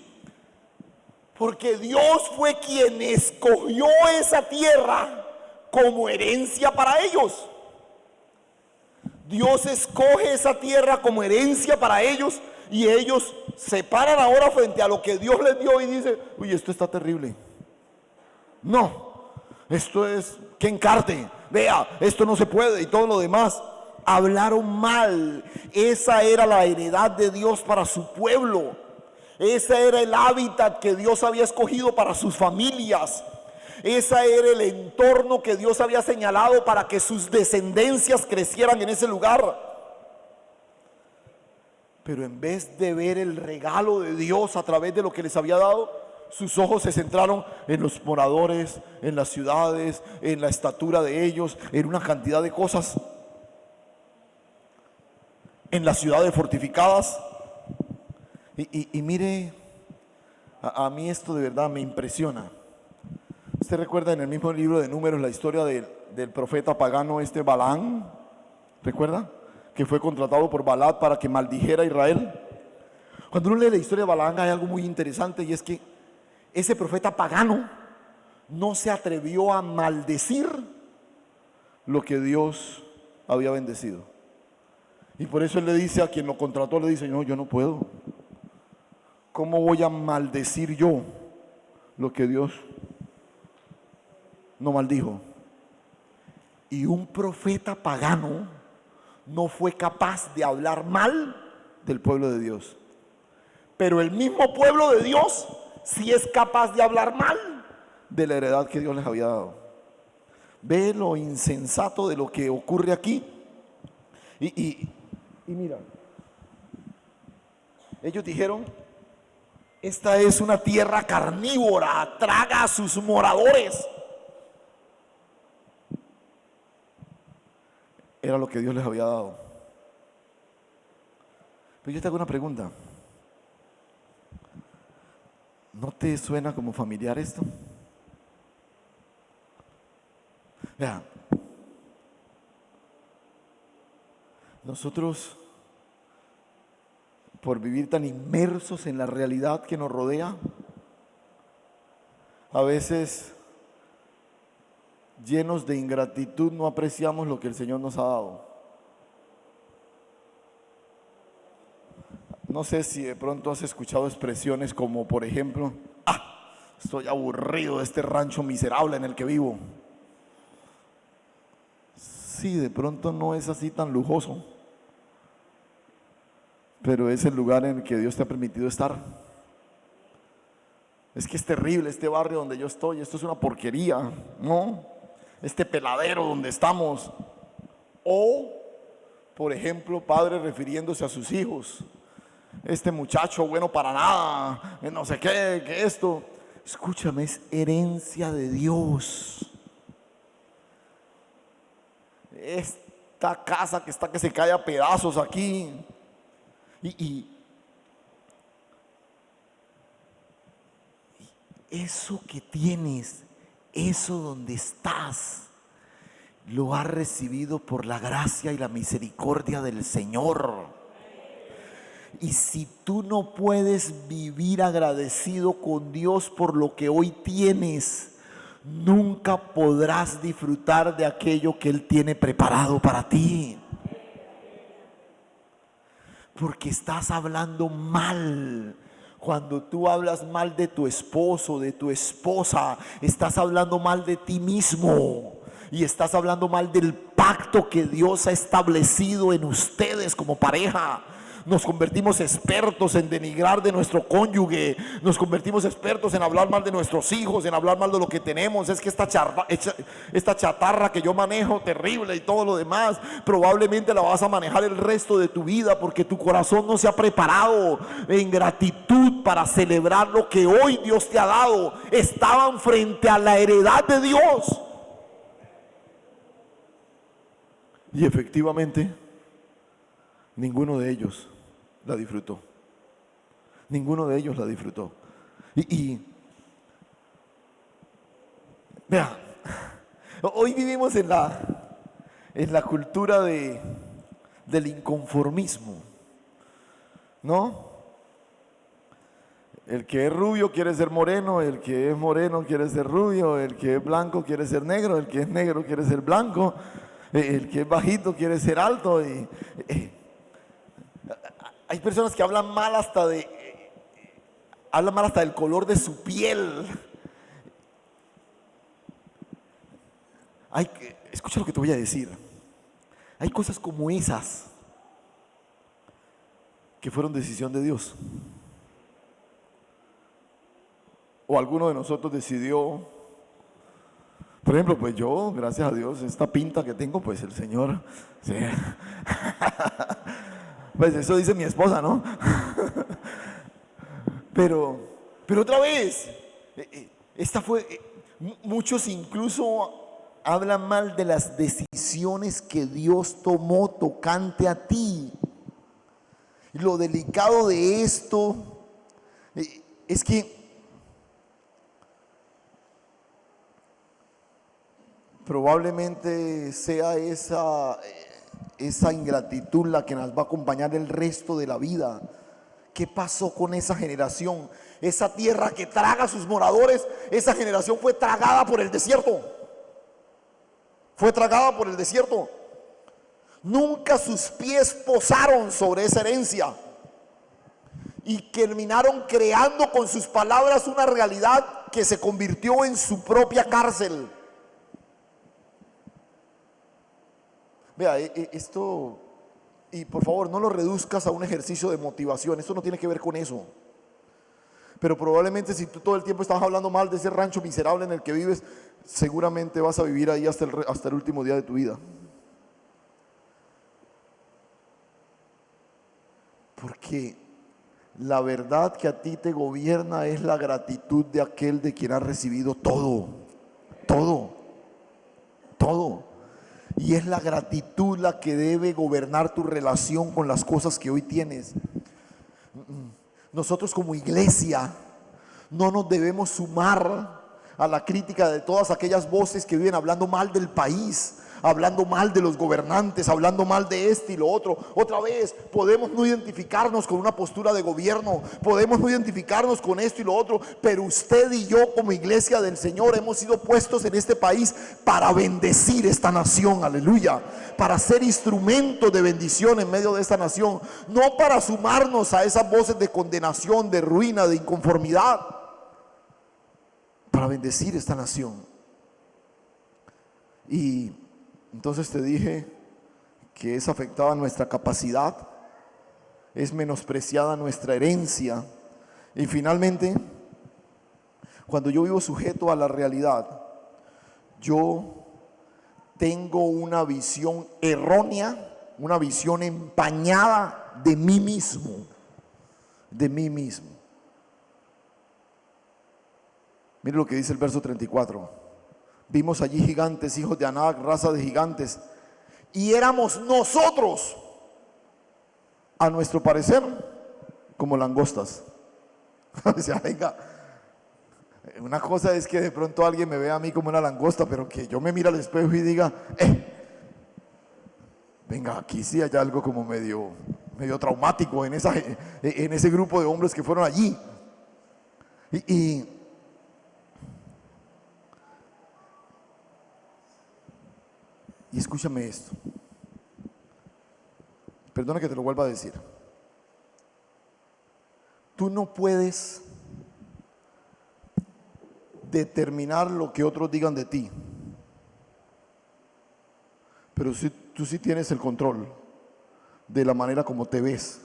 S1: porque Dios fue quien escogió esa tierra como herencia para ellos. Dios escoge esa tierra como herencia para ellos, y ellos se paran ahora frente a lo que Dios les dio y dicen: uy, esto está terrible. No, esto es que encarte. Vea, esto no se puede y todo lo demás. Hablaron mal. Esa era la heredad de Dios para su pueblo. Ese era el hábitat que Dios había escogido para sus familias. Ese era el entorno que Dios había señalado para que sus descendencias crecieran en ese lugar. Pero en vez de ver el regalo de Dios a través de lo que les había dado, sus ojos se centraron en los moradores, en las ciudades, en la estatura de ellos, en una cantidad de cosas, en las ciudades fortificadas. Y mire, a mí esto de verdad me impresiona. Usted recuerda en el mismo libro de Números la historia del profeta pagano Balaam, ¿recuerda? Que fue contratado por Balac para que maldijera a Israel. Cuando uno lee la historia de Balaam hay algo muy interesante, y es que ese profeta pagano no se atrevió a maldecir lo que Dios había bendecido. Y por eso él le dice a quien lo contrató, le dice: no, yo no puedo. ¿Cómo voy a maldecir yo lo que Dios no maldijo? Y un profeta pagano no fue capaz de hablar mal del pueblo de Dios. Pero el mismo pueblo de Dios sí es capaz de hablar mal de la heredad que Dios les había dado. Ve lo insensato de lo que ocurre aquí. Y mira, ellos dijeron: esta es una tierra carnívora, traga a sus moradores. Era lo que Dios les había dado. Pero yo te hago una pregunta: ¿no te suena como familiar esto? Vea, nosotros, por vivir tan inmersos en la realidad que nos rodea, a veces, llenos de ingratitud, no apreciamos lo que el Señor nos ha dado. No sé si de pronto has escuchado expresiones como, por ejemplo: estoy aburrido de este rancho miserable en el que vivo. Sí, de pronto no es así tan lujoso, pero es el lugar en el que Dios te ha permitido estar. Es que es terrible este barrio donde yo estoy, esto es una porquería, ¿no? Este peladero donde estamos. O, por ejemplo, padres refiriéndose a sus hijos: este muchacho bueno para nada, no sé qué, que esto. Escúchame, es herencia de Dios. Esta casa que está que se cae a pedazos aquí. Y eso que tienes, eso donde estás, lo has recibido por la gracia y la misericordia del Señor. Y si tú no puedes vivir agradecido con Dios por lo que hoy tienes, nunca podrás disfrutar de aquello que Él tiene preparado para ti. Porque estás hablando mal. Cuando tú hablas mal de tu esposo, de tu esposa, estás hablando mal de ti mismo. Y estás hablando mal del pacto que Dios ha establecido en ustedes como pareja. Nos convertimos expertos en denigrar de nuestro cónyuge. Nos convertimos expertos en hablar mal de nuestros hijos, en hablar mal de lo que tenemos. Es que esta chatarra que yo manejo, terrible, y todo lo demás, probablemente la vas a manejar el resto de tu vida, porque tu corazón no se ha preparado en gratitud para celebrar lo que hoy Dios te ha dado. Estaban frente a la heredad de Dios. Y efectivamente, ninguno de ellos la disfrutó. Ninguno de ellos la disfrutó. Y vea, hoy vivimos en la cultura del inconformismo, ¿no? El que es rubio quiere ser moreno, el que es moreno quiere ser rubio, el que es blanco quiere ser negro, el que es negro quiere ser blanco, el que es bajito quiere ser alto. Hay personas que hablan mal hasta del color de su piel. Escucha lo que te voy a decir. Hay cosas como esas que fueron decisión de Dios. O alguno de nosotros decidió. Por ejemplo, pues yo, gracias a Dios, esta pinta que tengo, pues el Señor, sí. Pues eso dice mi esposa, ¿no? Pero otra vez, esta fue, muchos incluso hablan mal de las decisiones que Dios tomó tocante a ti. Y lo delicado de esto es que probablemente sea esa ingratitud la que nos va a acompañar el resto de la vida. ¿Qué pasó con esa generación? Esa tierra que traga a sus moradores, esa generación fue tragada por el desierto. Fue tragada por el desierto. Nunca sus pies posaron sobre esa herencia y terminaron creando con sus palabras una realidad que se convirtió en su propia cárcel. Vea, esto, y por favor no lo reduzcas a un ejercicio de motivación, esto no tiene que ver con eso. Pero probablemente si tú todo el tiempo estás hablando mal de ese rancho miserable en el que vives, seguramente vas a vivir ahí hasta el último día de tu vida. Porque la verdad que a ti te gobierna es la gratitud de aquel de quien ha recibido todo, todo, todo. Y es la gratitud la que debe gobernar tu relación con las cosas que hoy tienes. Nosotros como iglesia no nos debemos sumar a la crítica de todas aquellas voces que viven hablando mal del país, hablando mal de los gobernantes, hablando mal de este y lo otro. Otra vez, podemos no identificarnos con una postura de gobierno, podemos no identificarnos con esto y lo otro, pero usted y yo como iglesia del Señor hemos sido puestos en este país para bendecir esta nación, aleluya, para ser instrumento de bendición en medio de esta nación, no para sumarnos a esas voces de condenación, de ruina, de inconformidad, para bendecir esta nación. Y entonces te dije que es afectada nuestra capacidad, es menospreciada nuestra herencia. Y finalmente, cuando yo vivo sujeto a la realidad, yo tengo una visión errónea, una visión empañada de mí mismo, de mí mismo. Mire lo que dice el verso 34. Vimos allí gigantes, hijos de Anac, raza de gigantes, y éramos nosotros, a nuestro parecer, como langostas. O sea, venga, una cosa es que de pronto alguien me vea a mí como una langosta, pero que yo me mire al espejo y diga, venga, aquí sí hay algo como medio traumático en ese grupo de hombres que fueron allí. Y escúchame esto, perdona que te lo vuelva a decir. Tú no puedes determinar lo que otros digan de ti, pero tú sí tienes el control de la manera como te ves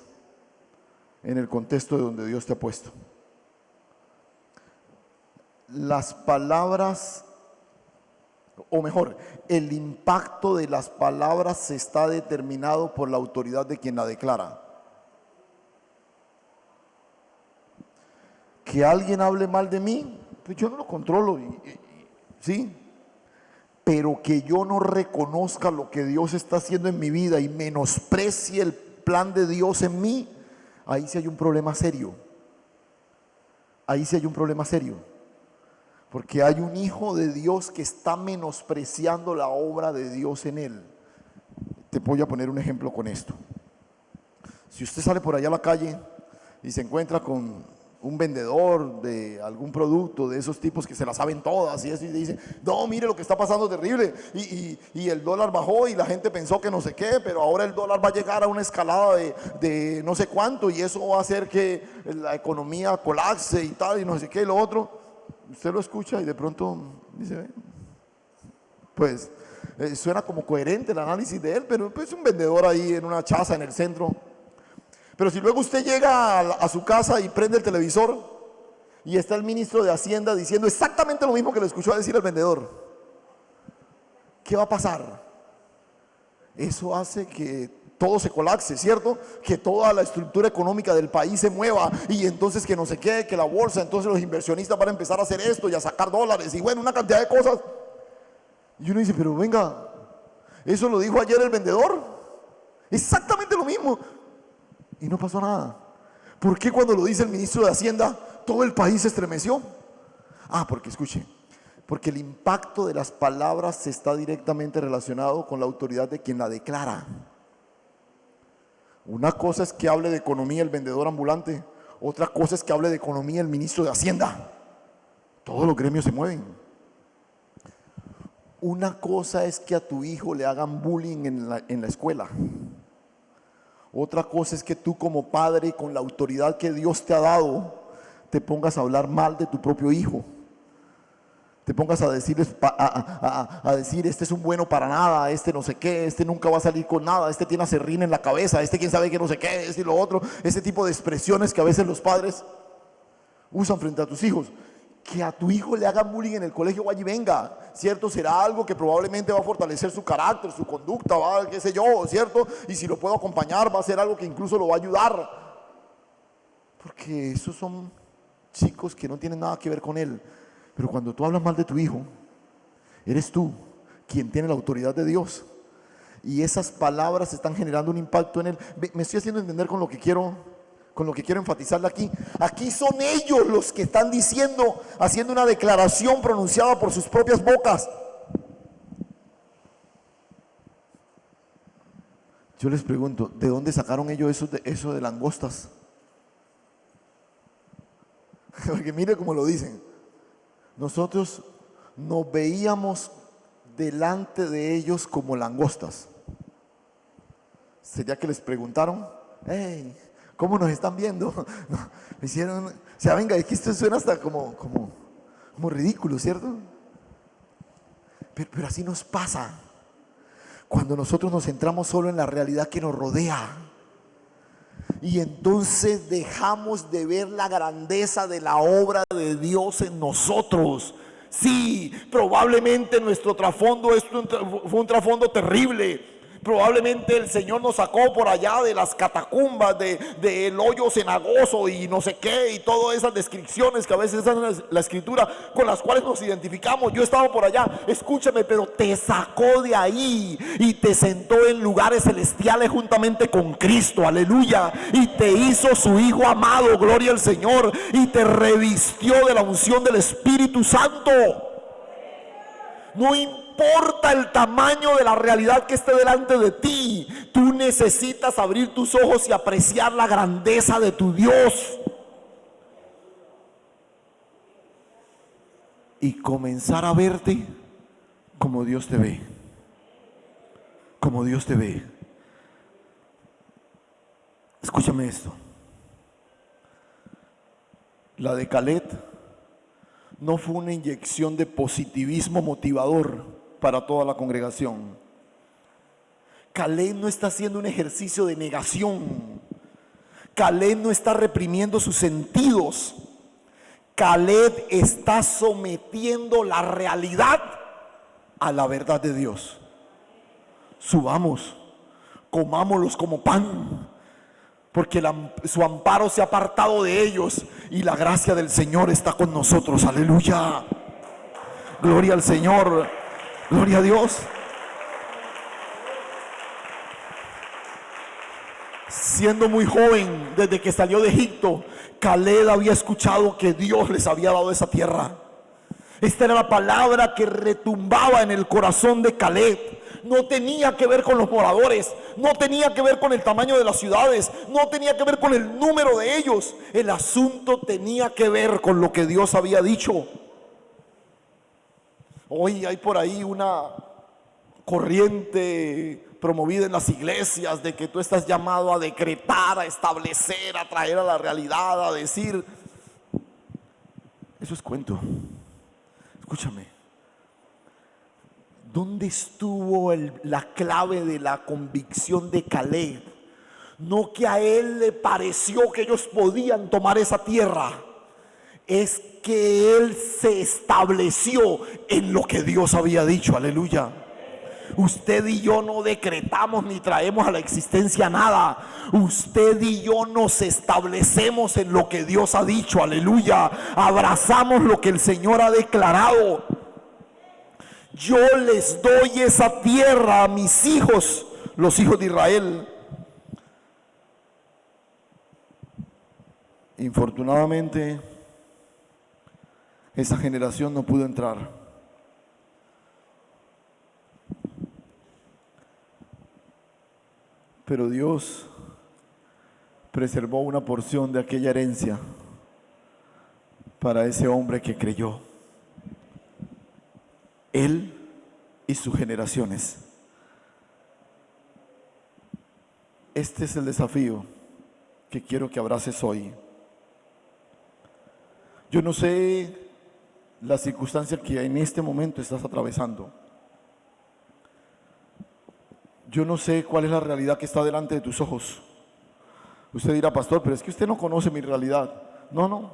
S1: en el contexto de donde Dios te ha puesto. Las palabras, o mejor, el impacto de las palabras está determinado por la autoridad de quien la declara. Que alguien hable mal de mí, pues yo no lo controlo, ¿sí? Pero que yo no reconozca lo que Dios está haciendo en mi vida y menosprecie el plan de Dios en mí, ahí sí hay un problema serio. Ahí sí hay un problema serio. Porque hay un hijo de Dios que está menospreciando la obra de Dios en él. Te voy a poner un ejemplo con esto. Si usted sale por allá a la calle y se encuentra con un vendedor de algún producto de esos tipos que se la saben todas y eso, y dice, no, mire lo que está pasando terrible, y el dólar bajó y la gente pensó que no sé qué, pero ahora el dólar va a llegar a una escalada de no sé cuánto, y eso va a hacer que la economía colapse y tal, y no sé qué, y lo otro. Usted lo escucha y de pronto dice, pues suena como coherente el análisis de él, pero pues, es un vendedor ahí en una chaza en el centro. Pero si luego usted llega a su casa y prende el televisor y está el ministro de Hacienda diciendo exactamente lo mismo que le escuchó decir el vendedor, ¿qué va a pasar? Eso hace que
S2: todo se colapse, ¿cierto? Que toda la estructura económica del país se mueva y entonces que no se quede, que la bolsa, entonces los inversionistas van a empezar a hacer esto y a sacar dólares y bueno, una cantidad de cosas. Y uno dice, pero venga, eso lo dijo ayer el vendedor, exactamente lo mismo y no pasó nada. ¿Por qué cuando lo dice el ministro de Hacienda todo el país se estremeció? Porque escuche, porque el impacto de las palabras está directamente relacionado con la autoridad de quien la declara. Una cosa es que hable de economía el vendedor ambulante, otra cosa es que hable de economía el ministro de Hacienda. Todos los gremios se mueven. Una cosa es que a tu hijo le hagan bullying en la escuela. Otra cosa es que tú como padre, con la autoridad que Dios te ha dado, te pongas a hablar mal de tu propio hijo. Te pongas a decirles, a decir, este es un bueno para nada, este no sé qué, este nunca va a salir con nada, este tiene aserrín en la cabeza, este quién sabe que no sé qué, este y lo otro. Ese tipo de expresiones que a veces los padres usan frente a tus hijos. Que a tu hijo le hagan bullying en el colegio, vaya y venga, ¿cierto? Será algo que probablemente va a fortalecer su carácter, su conducta, va, qué sé yo, ¿cierto? Y si lo puedo acompañar, va a ser algo que incluso lo va a ayudar. Porque esos son chicos que no tienen nada que ver con él. Pero cuando tú hablas mal de tu hijo, eres tú quien tiene la autoridad de Dios. Y esas palabras están generando un impacto en él. Me estoy haciendo entender con lo que quiero enfatizarle aquí. Aquí son ellos los que están diciendo, haciendo una declaración pronunciada por sus propias bocas. Yo les pregunto, ¿de dónde sacaron ellos eso de langostas? Porque mire cómo lo dicen. Nosotros nos veíamos delante de ellos como langostas. ¿Sería que les preguntaron? Hey, ¿cómo nos están viendo? No, me hicieron, o sea, venga, es que esto suena hasta como ridículo, ¿cierto? Pero así nos pasa cuando nosotros nos centramos solo en la realidad que nos rodea. Y entonces dejamos de ver la grandeza de la obra de Dios en nosotros. Sí, probablemente nuestro trasfondo fue un trasfondo terrible. Probablemente el Señor nos sacó por allá de las catacumbas, del hoyo cenagoso y no sé qué, y todas esas descripciones que a veces dan la escritura con las cuales nos identificamos. Yo estaba por allá, escúchame, pero te sacó de ahí y te sentó en lugares celestiales juntamente con Cristo, aleluya, y te hizo su Hijo amado, gloria al Señor, y te revistió de la unción del Espíritu Santo. No importa el tamaño de la realidad que esté delante de ti, tú necesitas abrir tus ojos y apreciar la grandeza de tu Dios y comenzar a verte como Dios te ve. Como Dios te ve. Escúchame esto. La de Caleb no fue una inyección de positivismo motivador para toda la congregación. Caleb no está haciendo un ejercicio de negación. Caleb no está reprimiendo sus sentidos. Caleb está sometiendo la realidad a la verdad de Dios. Subamos, comámoslos como pan, porque su amparo se ha apartado de ellos y la gracia del Señor está con nosotros. Aleluya. Gloria al Señor. Gloria a Dios. Siendo muy joven, desde que salió de Egipto, Caleb había escuchado que Dios les había dado esa tierra. Esta era la palabra que retumbaba en el corazón de Caleb. No tenía que ver con los moradores, no tenía que ver con el tamaño de las ciudades, no tenía que ver con el número de ellos. El asunto tenía que ver con lo que Dios había dicho. Hoy hay por ahí una corriente promovida en las iglesias de que tú estás llamado a decretar, a establecer, a traer a la realidad, a decir. Eso es cuento. Escúchame. ¿Dónde estuvo la clave de la convicción de Caleb? No que a él le pareció que ellos podían tomar esa tierra, es que él se estableció en lo que Dios había dicho, aleluya. Usted y yo no decretamos ni traemos a la existencia nada. Usted y yo nos establecemos en lo que Dios ha dicho, aleluya. Abrazamos lo que el Señor ha declarado. Yo les doy esa tierra a mis hijos, los hijos de Israel. Infortunadamente, esa generación no pudo entrar. Pero Dios preservó una porción de aquella herencia para ese hombre que creyó. Él y sus generaciones. Este es el desafío que quiero que abraces hoy. Yo no sé la circunstancia que en este momento estás atravesando. Yo no sé cuál es la realidad que está delante de tus ojos. Usted dirá, pastor, pero es que usted no conoce mi realidad. No.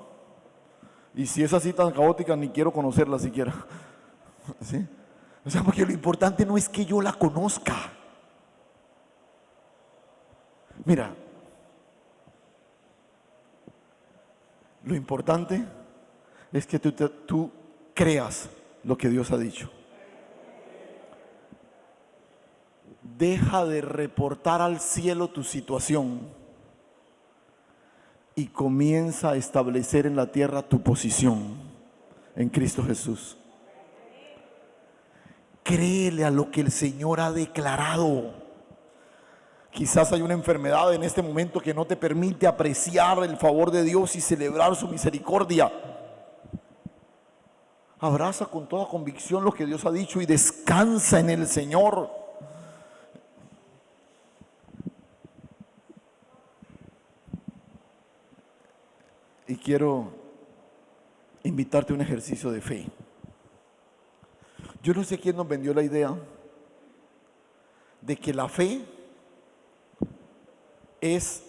S2: Y si es así tan caótica, ni quiero conocerla siquiera. ¿Sí? O sea, porque lo importante no es que yo la conozca. Mira, lo importante es que tú creas lo que Dios ha dicho. Deja de reportar al cielo tu situación y comienza a establecer en la tierra tu posición en Cristo Jesús. Créele a lo que el Señor ha declarado. Quizás hay una enfermedad en este momento que no te permite apreciar el favor de Dios y celebrar su misericordia. Abraza con toda convicción lo que Dios ha dicho y descansa en el Señor. Y quiero invitarte a un ejercicio de fe. Yo no sé quién nos vendió la idea de que la fe es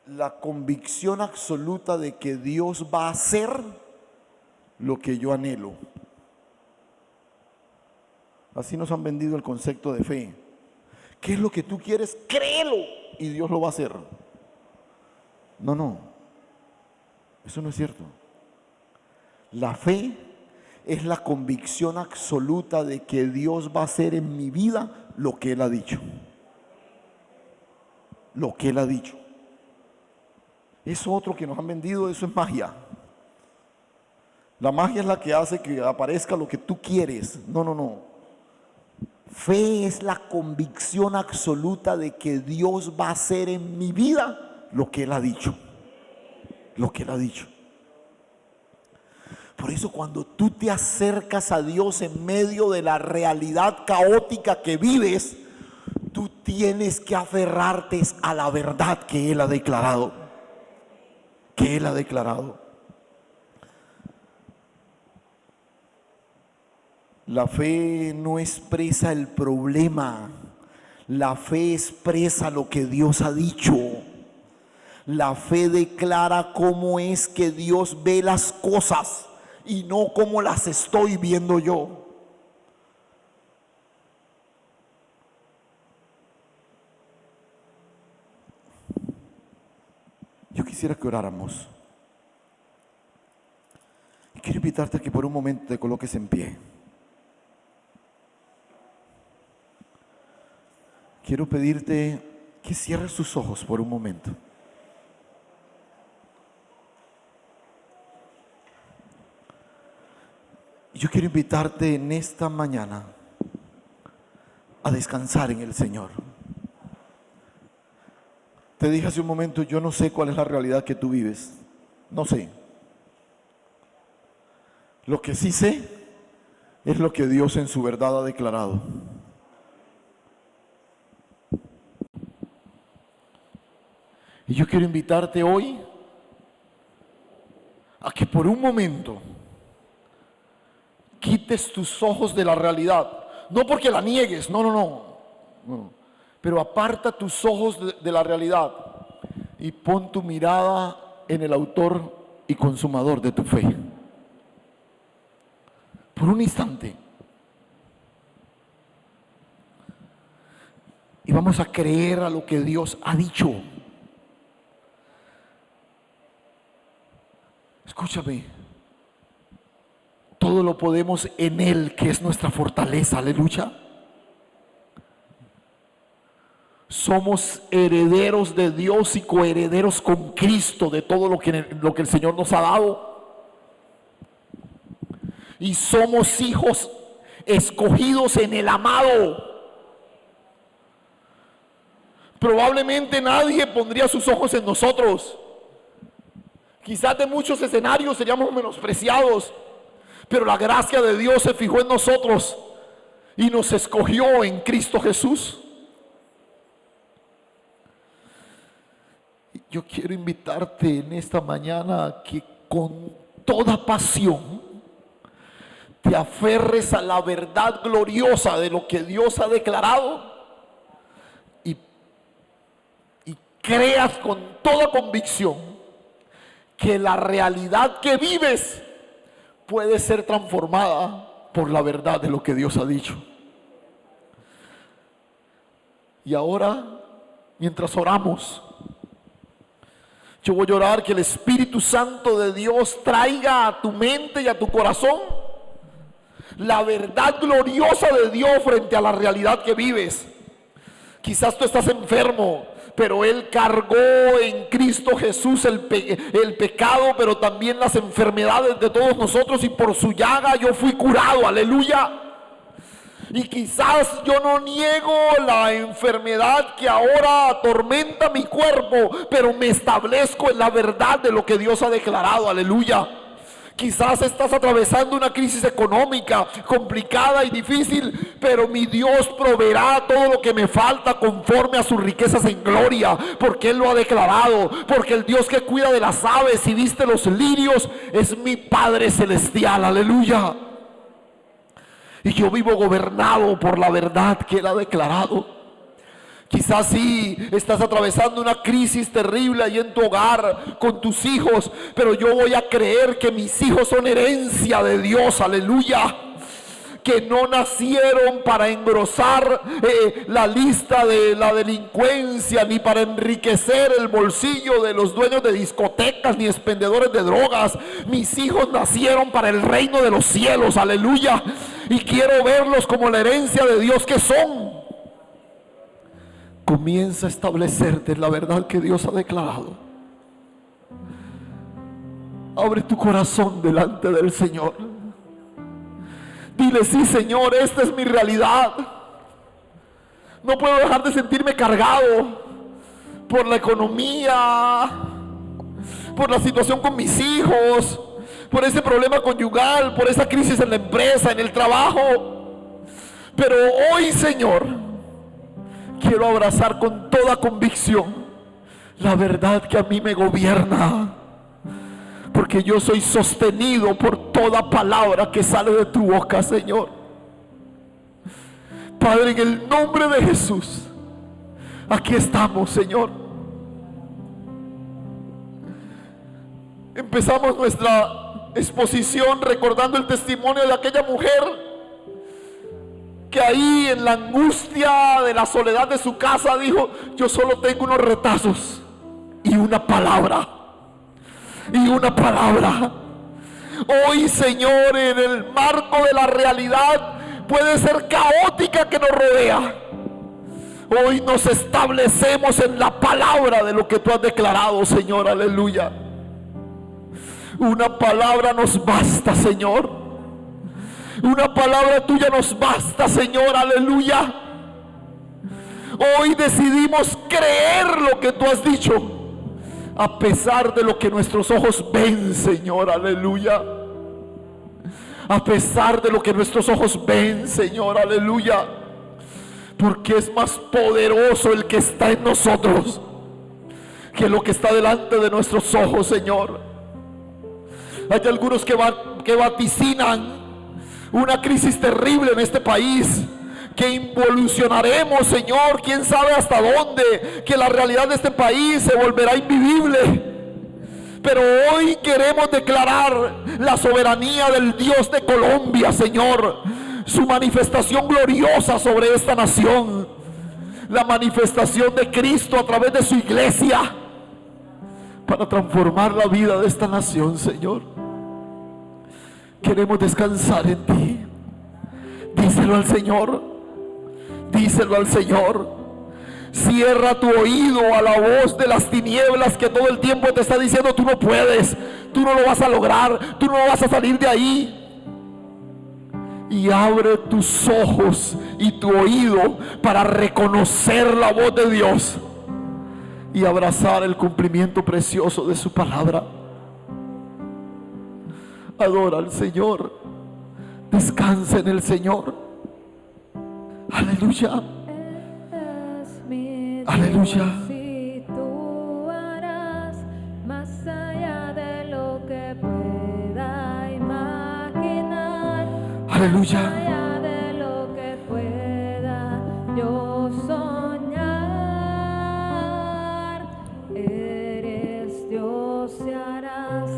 S2: la convicción absoluta de que Dios va a hacer lo que yo anhelo. Así nos han vendido el concepto de fe. ¿Qué es lo que tú quieres? Créelo y Dios lo va a hacer. No, eso no es cierto. La fe es la convicción absoluta de que Dios va a hacer en mi vida lo que Él ha dicho. Lo que Él ha dicho. Eso otro que nos han vendido, eso es magia. La magia es la que hace que aparezca lo que tú quieres. No. Fe es la convicción absoluta de que Dios va a hacer en mi vida lo que Él ha dicho. Lo que Él ha dicho. Por eso cuando tú te acercas a Dios en medio de la realidad caótica que vives, tú tienes que aferrarte a la verdad que Él ha declarado. Que Él ha declarado. La fe no expresa el problema. La fe expresa lo que Dios ha dicho. La fe declara cómo es que Dios ve las cosas y no cómo las estoy viendo yo. Yo quisiera que oráramos. Y quiero invitarte a que por un momento te coloques en pie. Quiero pedirte que cierres tus ojos por un momento. Yo quiero invitarte en esta mañana a descansar en el Señor. Te dije hace un momento, yo no sé cuál es la realidad que tú vives. No sé. Lo que sí sé es lo que Dios en su verdad ha declarado. Y yo quiero invitarte hoy a que por un momento quites tus ojos de la realidad. No porque la niegues, no. Pero aparta tus ojos de la realidad y pon tu mirada en el autor y consumador de tu fe. Por un instante,
S1: y vamos a creer a lo que Dios ha dicho. Escúchame, todo lo podemos en Él, que es nuestra fortaleza. Aleluya. Somos herederos de Dios y coherederos con Cristo de todo lo que el Señor nos ha dado. Y somos hijos escogidos en el amado. Probablemente nadie pondría sus ojos en nosotros. Quizás de muchos escenarios seríamos menospreciados, pero la gracia de Dios se fijó en nosotros y nos escogió en Cristo Jesús. Yo quiero invitarte en esta mañana a que con toda pasión te aferres a la verdad gloriosa de lo que Dios ha declarado y creas con toda convicción que la realidad que vives puede ser transformada por la verdad de lo que Dios ha dicho. Y ahora, mientras oramos, yo voy a orar que el Espíritu Santo de Dios traiga a tu mente y a tu corazón la verdad gloriosa de Dios frente a la realidad que vives. Quizás tú estás enfermo, pero Él cargó en Cristo Jesús el pecado, pero también las enfermedades de todos nosotros, y por su llaga yo fui curado. Aleluya. Y quizás yo no niego la enfermedad que ahora atormenta mi cuerpo, pero me establezco en la verdad de lo que Dios ha declarado. Aleluya. Quizás estás atravesando una crisis económica complicada y difícil, pero mi Dios proveerá todo lo que me falta conforme a sus riquezas en gloria, porque Él lo ha declarado. Porque el Dios que cuida de las aves y viste los lirios es mi Padre celestial. Aleluya. Y yo vivo gobernado por la verdad que Él ha declarado. Quizás sí estás atravesando una crisis terrible ahí en tu hogar con tus hijos, pero yo voy a creer que mis hijos son herencia de Dios. Aleluya. Que no nacieron para engrosar la lista de la delincuencia, ni para enriquecer el bolsillo de los dueños de discotecas, ni expendedores de drogas. Mis hijos nacieron para el reino de los cielos. Aleluya. Y quiero verlos como la herencia de Dios que son. Comienza a establecerte en la verdad que Dios ha declarado. Abre tu corazón delante del Señor. Dile: sí, Señor, esta es mi realidad. No puedo dejar de sentirme cargado por la economía, por la situación con mis hijos, por ese problema conyugal, por esa crisis en la empresa, en el trabajo. Pero hoy, Señor, quiero abrazar con toda convicción la verdad que a mí me gobierna, porque yo soy sostenido por toda palabra que sale de tu boca, Señor. Padre, en el nombre de Jesús, aquí estamos, Señor. Empezamos nuestra exposición recordando el testimonio de aquella mujer que ahí en la angustia de la soledad de su casa dijo: yo solo tengo unos retazos y una palabra. Y una palabra. Hoy, Señor, en el marco de la realidad puede ser caótica que nos rodea, hoy nos establecemos en la palabra de lo que tú has declarado, Señor. Aleluya. Una palabra nos basta, Señor. Una palabra tuya nos basta, Señor. Aleluya. Hoy decidimos creer lo que tú has dicho, a pesar de lo que nuestros ojos ven, Señor. Aleluya. A pesar de lo que nuestros ojos ven, Señor. Aleluya. Porque es más poderoso el que está en nosotros que lo que está delante de nuestros ojos, Señor. Hay algunos que vaticinan una crisis terrible en este país, que involucionaremos, Señor, quién sabe hasta dónde, que la realidad de este país se volverá invivible. Pero hoy queremos declarar la soberanía del Dios de Colombia, Señor, su manifestación gloriosa sobre esta nación. la manifestación de Cristo a través de su iglesia para transformar la vida de esta nación, Señor. Queremos descansar en ti. Díselo al Señor. Díselo al Señor. Cierra tu oído a la voz de las tinieblas que todo el tiempo te está diciendo: tú no puedes, tú no lo vas a lograr, tú no vas a salir de ahí. Y abre tus ojos y tu oído para reconocer la voz de Dios y abrazar el cumplimiento precioso de su palabra. Adora al Señor. Descansa en el Señor. Aleluya. Aleluya.
S3: Si tú harás más allá de lo que pueda imaginar,
S1: Aleluya.
S3: más allá de lo que pueda yo soñar. Eres Dios y harás,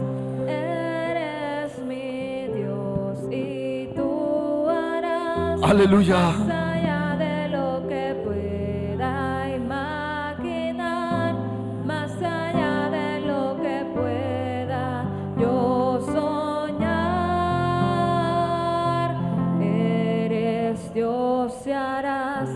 S3: eres mi Dios y tú harás.
S1: Aleluya.
S3: Más allá de lo que pueda imaginar, más allá de lo que pueda yo soñar. Eres Dios y harás,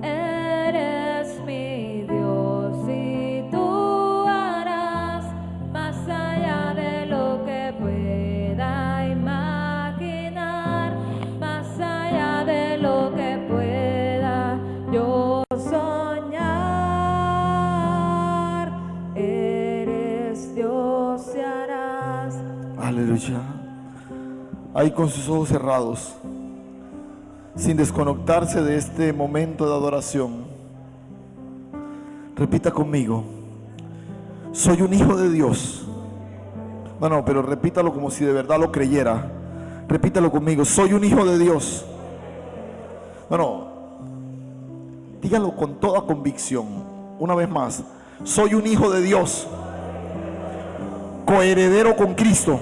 S3: eres mi Dios y tú harás, más allá de lo que pueda imaginar, más allá de lo que pueda yo soñar. Eres Dios y harás.
S2: Aleluya. Ahí con sus ojos cerrados, sin desconectarse de este momento de adoración, repita conmigo: soy un hijo de Dios. No, pero repítalo como si de verdad lo creyera. Repítalo conmigo: soy un hijo de Dios. Dígalo con toda convicción. Una vez más: soy un hijo de Dios, coheredero con Cristo,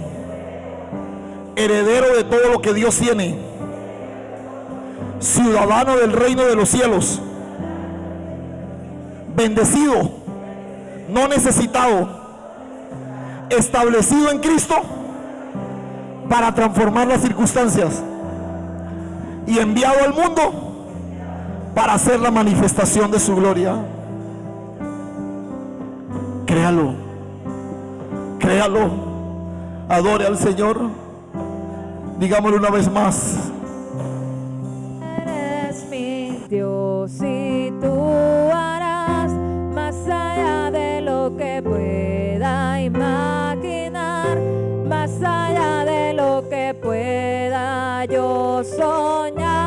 S2: heredero de todo lo que Dios tiene, ciudadano del reino de los cielos, bendecido, no necesitado, establecido en Cristo para transformar las circunstancias y enviado al mundo para hacer la manifestación de su gloria. Créalo, créalo, adore al Señor. Digámoslo una vez más:
S3: Eres mi Dios y tú harás, más allá de lo que pueda imaginar, más allá de lo que pueda yo soñar.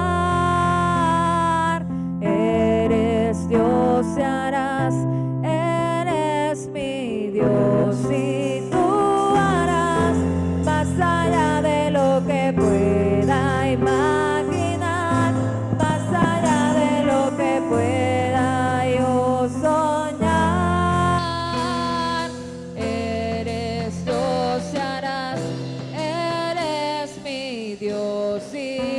S3: Eres Dios y harás, eres mi Dios y tú harás, más allá de lo que pueda imaginar, más allá de lo que pueda yo soñar. Eres Dios y harás, eres mi Dios y